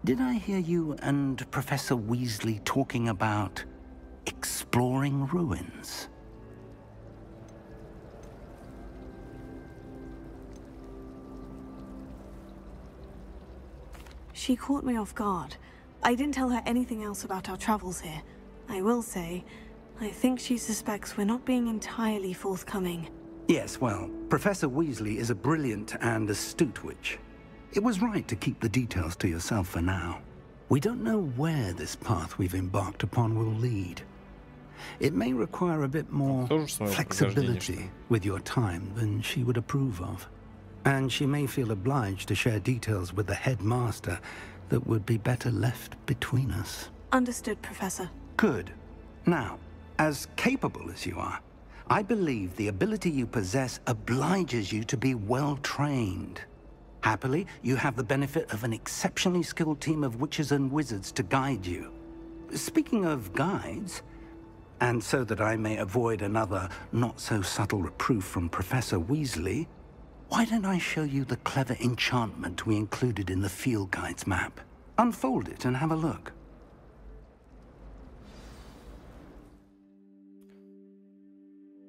Did I hear you and Professor Weasley talking about exploring ruins? She caught me off guard. I didn't tell her anything else about our travels here. I will say, I think she suspects we're not being entirely forthcoming. Yes, well, Professor Weasley is a brilliant and astute witch. It was right to keep the details to yourself for now. We don't know where this path we've embarked upon will lead. It may require a bit more flexibility with your time than she would approve of. And she may feel obliged to share details with the headmaster that would be better left between us. Understood, Professor. Good. Now, as capable as you are, I believe the ability you possess obliges you to be well trained. Happily, you have the benefit of an exceptionally skilled team of witches and wizards to guide you. Speaking of guides, and so that I may avoid another not-so-subtle reproof from Professor Weasley, why don't I show you the clever enchantment we included in the field guide's map? Unfold it and have a look.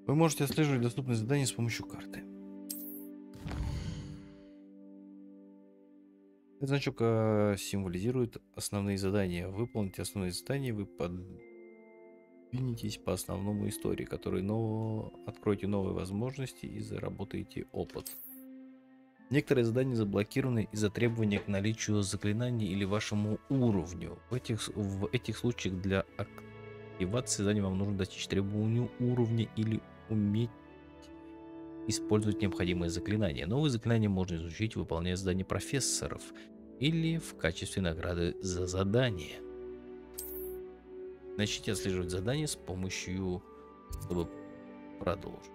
Вы можете отслеживать доступные задания с помощью карты. Этот значок символизирует основные задания. Выполните основные задания, вы подвинетесь по основному истории, откроете новые возможности и заработаете опыт. Некоторые задания заблокированы из-за требования к наличию заклинаний или вашему уровню. В этих случаях для активации задания вам нужно достичь требованию уровня или уметь использовать необходимые заклинания. Новые заклинания можно изучить, выполняя задания профессоров или в качестве награды за задание. Начните отслеживать задания с помощью, чтобы продолжить.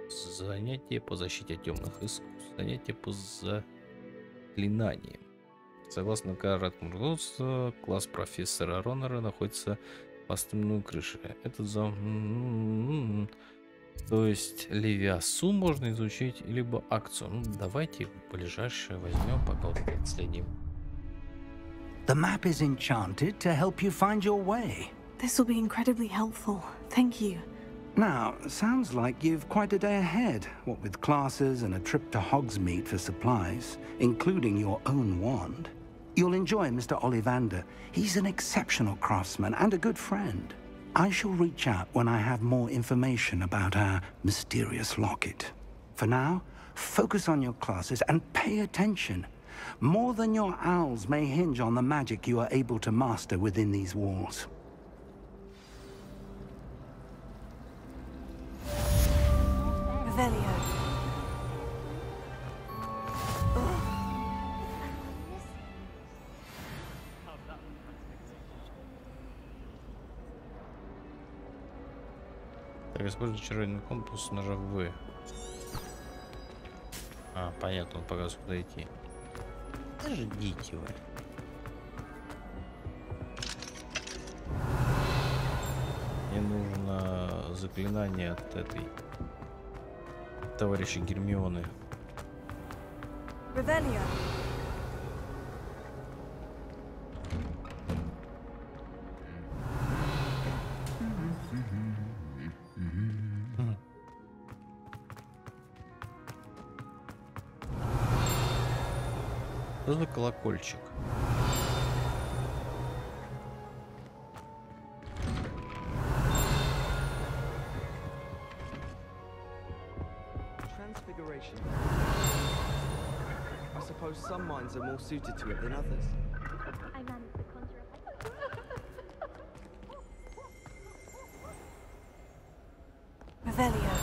Занятие по защите темных искусств. Занятие по заклинаниям. Согласно краткому руководству, класс профессора Роннера находится по остальной крыше. Этот То есть Левиасу можно изучить, либо акцию. Ну, давайте ближайшее возьмем, пока вот следим. The map is enchanted to help you find your way. This will be incredibly helpful. Thank you. Now, sounds like you've quite a day ahead, what with classes and a trip to Hogsmeade for supplies, including your own wand. You'll enjoy Mr. Ollivander. He's an exceptional craftsman and a good friend. I shall reach out when I have more information about our mysterious locket. For now, focus on your classes and pay attention. More than your owls may hinge on the magic you are able to master within these walls. Revelio. Так, используйте чародейный компас, нажав В. А, понятно, он показывает, куда идти. Подождите вы. Мне нужно заклинание от этой товарища Гермионы. Revelio. Что за колокольчик? Transfiguration. I suppose some minds are more suited to it than others. I managed to conjure Revelio.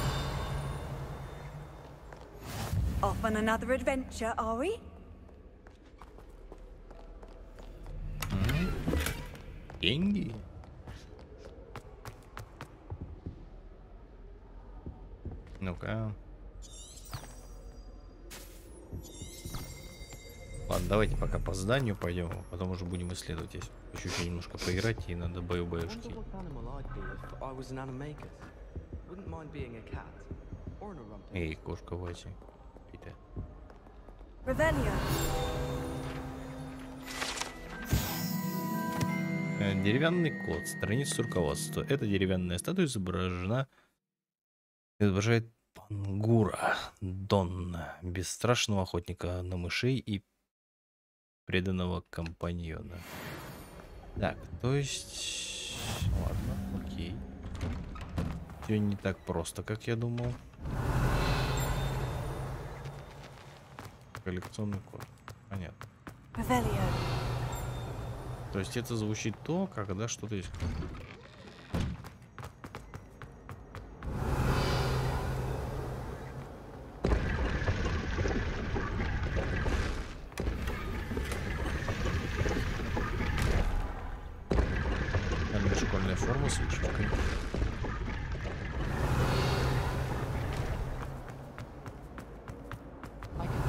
Off on another adventure, are we? Деньги? Ну-ка. Ладно, давайте пока по зданию пойдем, а потом уже будем исследовать. Здесь хочу еще немножко поиграть, и надо баю-баюшки. Эй, кошка Васи. Деревянный код, страница руководства. Эта деревянная статуя изображает Пангура Донна, бесстрашного охотника на мышей и преданного компаньона. Так, то есть... Ладно, окей. Все не так просто, как я думал. Коллекционный код. Понятно. То есть это звучит то, когда что-то есть. Школьная форма с вышивкой.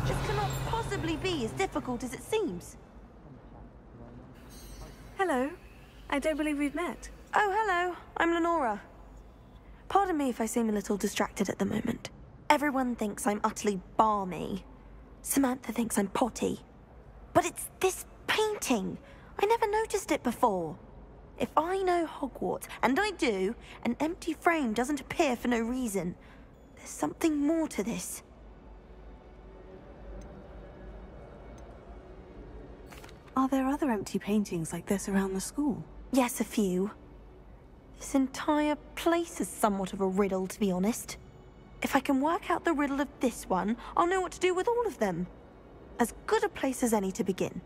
This cannot possibly be as difficult as it seems. Hello. I don't believe we've met. Oh, hello. I'm Lenora. Pardon me if I seem a little distracted at the moment. Everyone thinks I'm utterly balmy. Samantha thinks I'm potty. But it's this painting. I never noticed it before. If I know Hogwarts, and I do, an empty frame doesn't appear for no reason. There's something more to this. Are there other empty paintings like this around the school? Yes, a few. This entire place is somewhat of a riddle, to be honest. If I can work out the riddle of this one, I'll know what to do with all of them. As good a place as any to begin.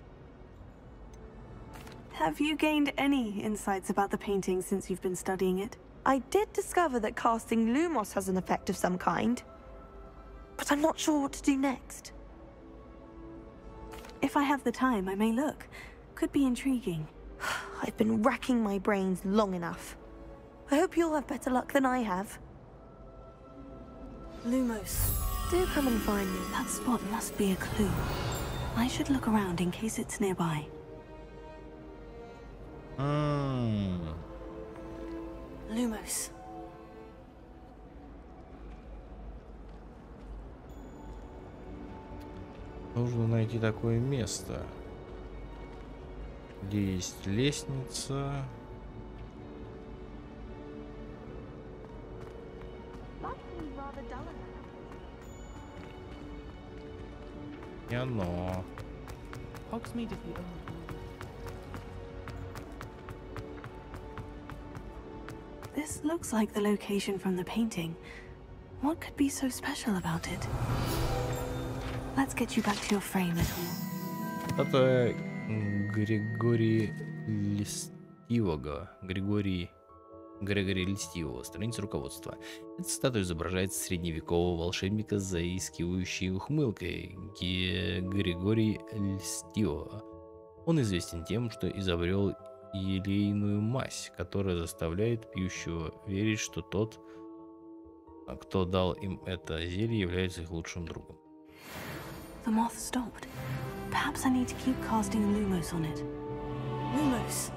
Have you gained any insights about the painting since you've been studying it? I did discover that casting Lumos has an effect of some kind. But I'm not sure what to do next. If I have the time, I may look. Could be intriguing. I've been racking my brains long enough. I hope you'll have better luck than I have. Lumos. Do come and find me. That spot must be a clue. I should look around in case it's nearby. Lumos. Нужно найти такое место, где есть лестница. И оно. This looks like the location from the painting. What could be so special about it? Let's get you back to your frame, little. Это Григорий Льстивого, страница руководства. Эта статуя изображает средневекового волшебника с заискивающей ухмылкой Григорий Льстивого. Он известен тем, что изобрел елейную мазь, которая заставляет пьющего верить, что тот, кто дал им это зелье, является их лучшим другом. The moth stopped. Perhaps I need to keep casting Lumos on it. Lumos!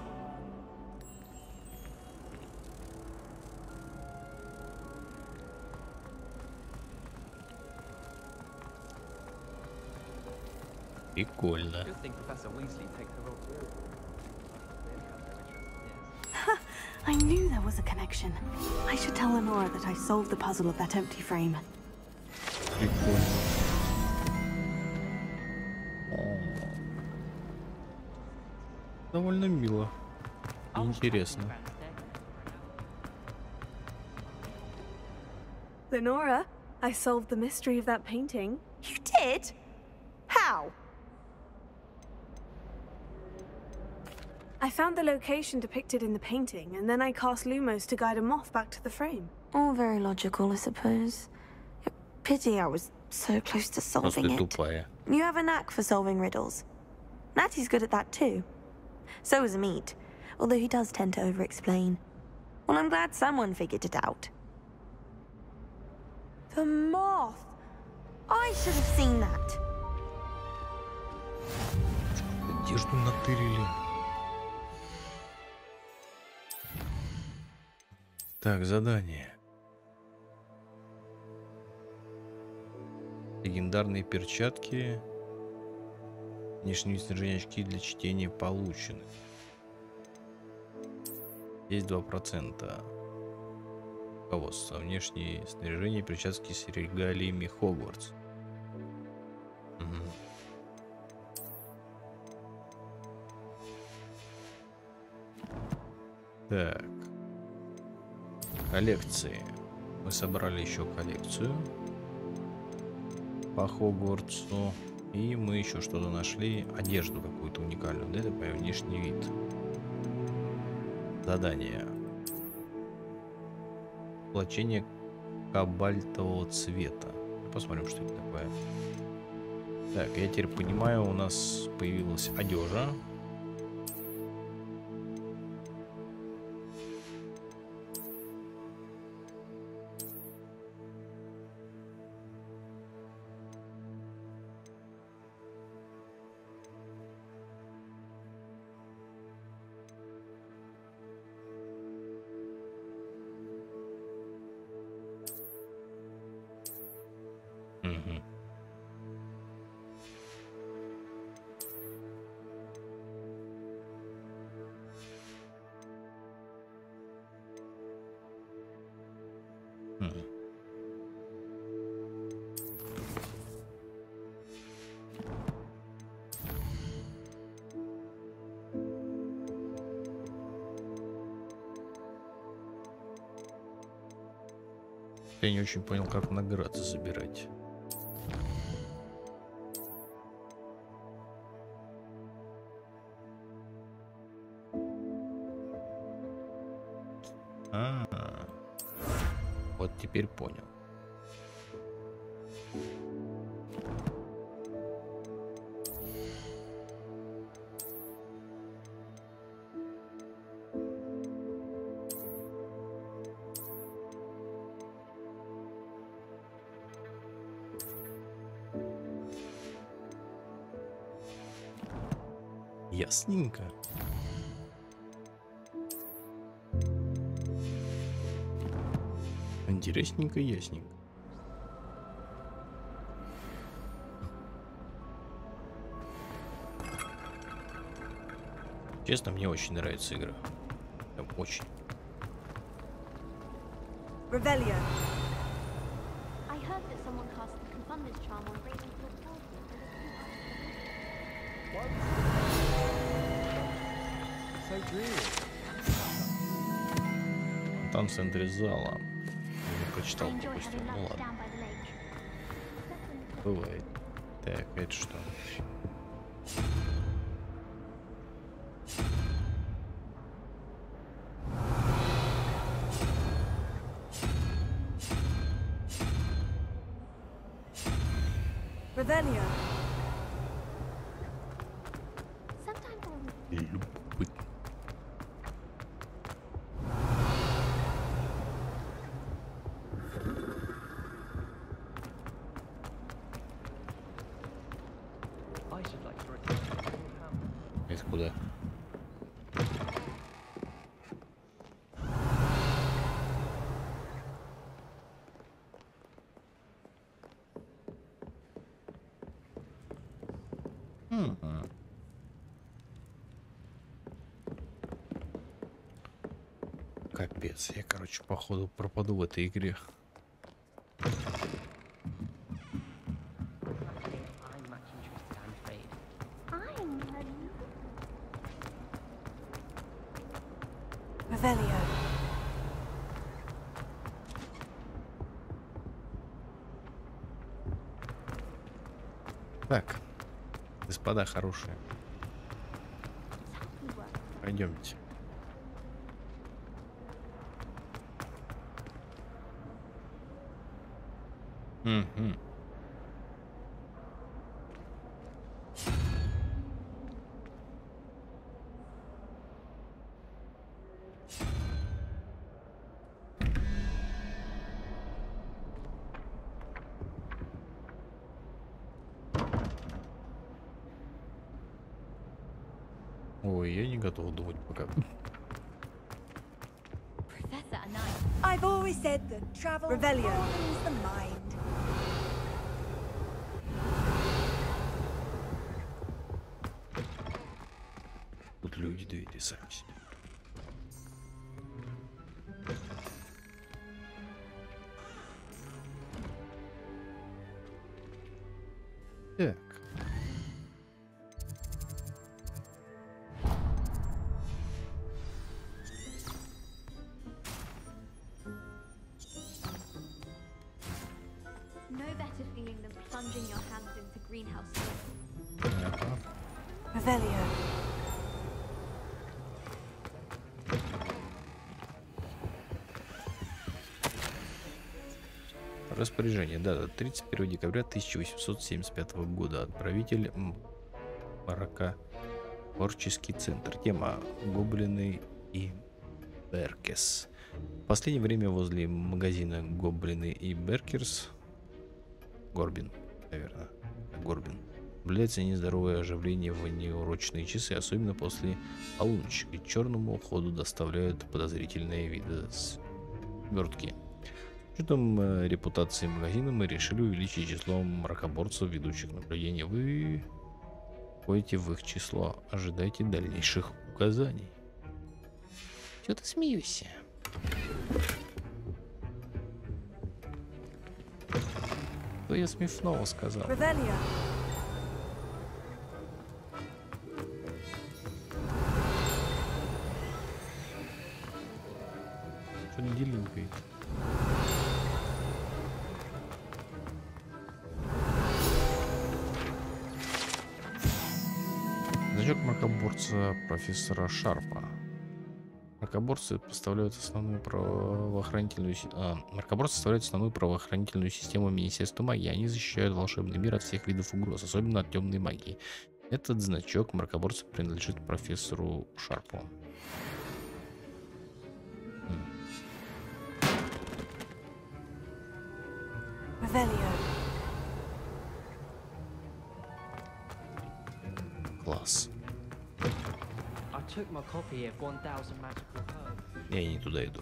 Прикольно. I knew there was a connection. I should tell Lenora that I solved the puzzle of that empty frame. Прикольно. Довольно мило и интересно. Lenora, I solved the mystery of that painting. You did? How? I found the location depicted in the painting, and then I cast Lumos to guide a moth back to the frame. All very logical, I suppose. Pity I was so close to solving it. Тупая. You have a knack for solving riddles. Natty's good at that too. So is Amit, although he does tend to over-explain. Well, I'm glad someone figured it out. The moth! I should have seen that. Одежду натырили. Так, задание. Легендарные перчатки. Внешнее снаряжение, очки для чтения получены. Есть 2%. Руководство. Внешнее снаряжение, перчатки с регалиями Hogwarts. Так. Коллекции. Мы собрали еще коллекцию по Хогвартсу. И мы еще что-то нашли. Одежду какую-то уникальную. Да, это по внешний вид. Задание. Облачение кобальтового цвета. Посмотрим, что это такое. Так, я теперь понимаю, у нас появилась одежда. Я не очень понял, как награды забирать. Вот теперь понял. Ясненько. Интересненько, ясненько. Честно, мне очень нравится игра. Прям очень. Revelio. I heard that someone cast the Confunder's charm on Ravenclaw Portal. Там в центре зала. Не прочитал просто. Ну ладно. Бывает. Так, это что? Revelio. Любопытно. Это куда? Капец, я, короче, походу пропаду в этой игре. Revelio. Так, господа хорошие, пойдемте. Угу. Ой, я не готов думать пока. I've always said that travel broadens the mind. Тут люди, да и сами себе. Так. No better feeling than plunging your hands into greenhouse. Revelio. Распоряжение. Дата 31 декабря 1875 года. Отправитель Творческий центр. Тема гоблины и Беркес. В последнее время возле магазина Гоблины и Беркерс Горбин, наверное, Горбин. Наблюдается нездоровое оживление в неурочные часы, особенно после полуночи. К черному ходу доставляют подозрительные виды свертки. С учетом репутации магазина мы решили увеличить число мракоборцев, ведущих наблюдения. Вы входите в их число. Ожидайте дальнейших указаний. Чего ты смеешься? Что я смешного сказал? Revelio. Что не делинкой? Значок мракоборца профессора Шарпа. Мракоборцы составляют основную правоохранительную систему Министерства магии. Они защищают волшебный мир от всех видов угроз, особенно от темной магии. Этот значок мракоборца принадлежит профессору Шарпу. Класс. Я не туда иду.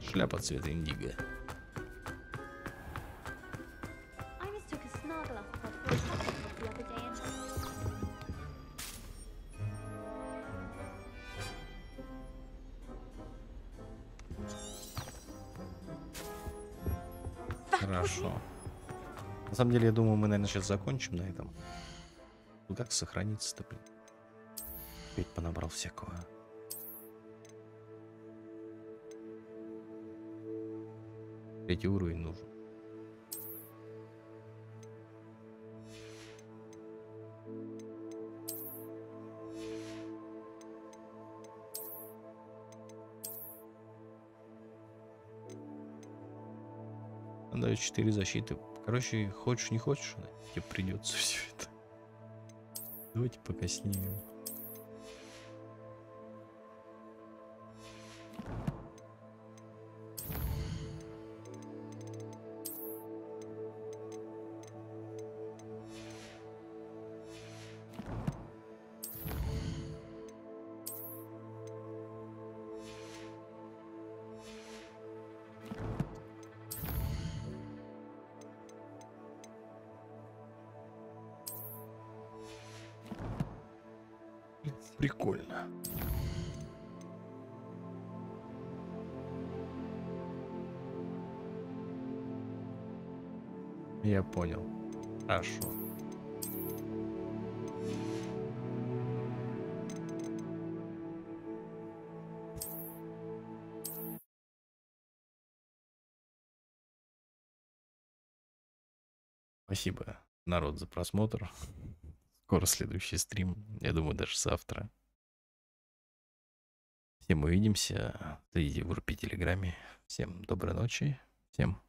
Шляпа цвета индиго. Хорошо. На самом деле, я думаю, мы, наверное, сейчас закончим на этом. Ну как сохраниться-то, блин? Ведь понабрал всякого. Третий уровень нужен. Он дает 4 защиты. Короче, хочешь не хочешь, тебе придется все это. Давайте пока снимем. Прикольно. Я понял. Хорошо. Спасибо, народ, за просмотр. Скоро следующий стрим. Я думаю, даже завтра. Всем увидимся. Следите в группе Телеграме. Всем доброй ночи. Всем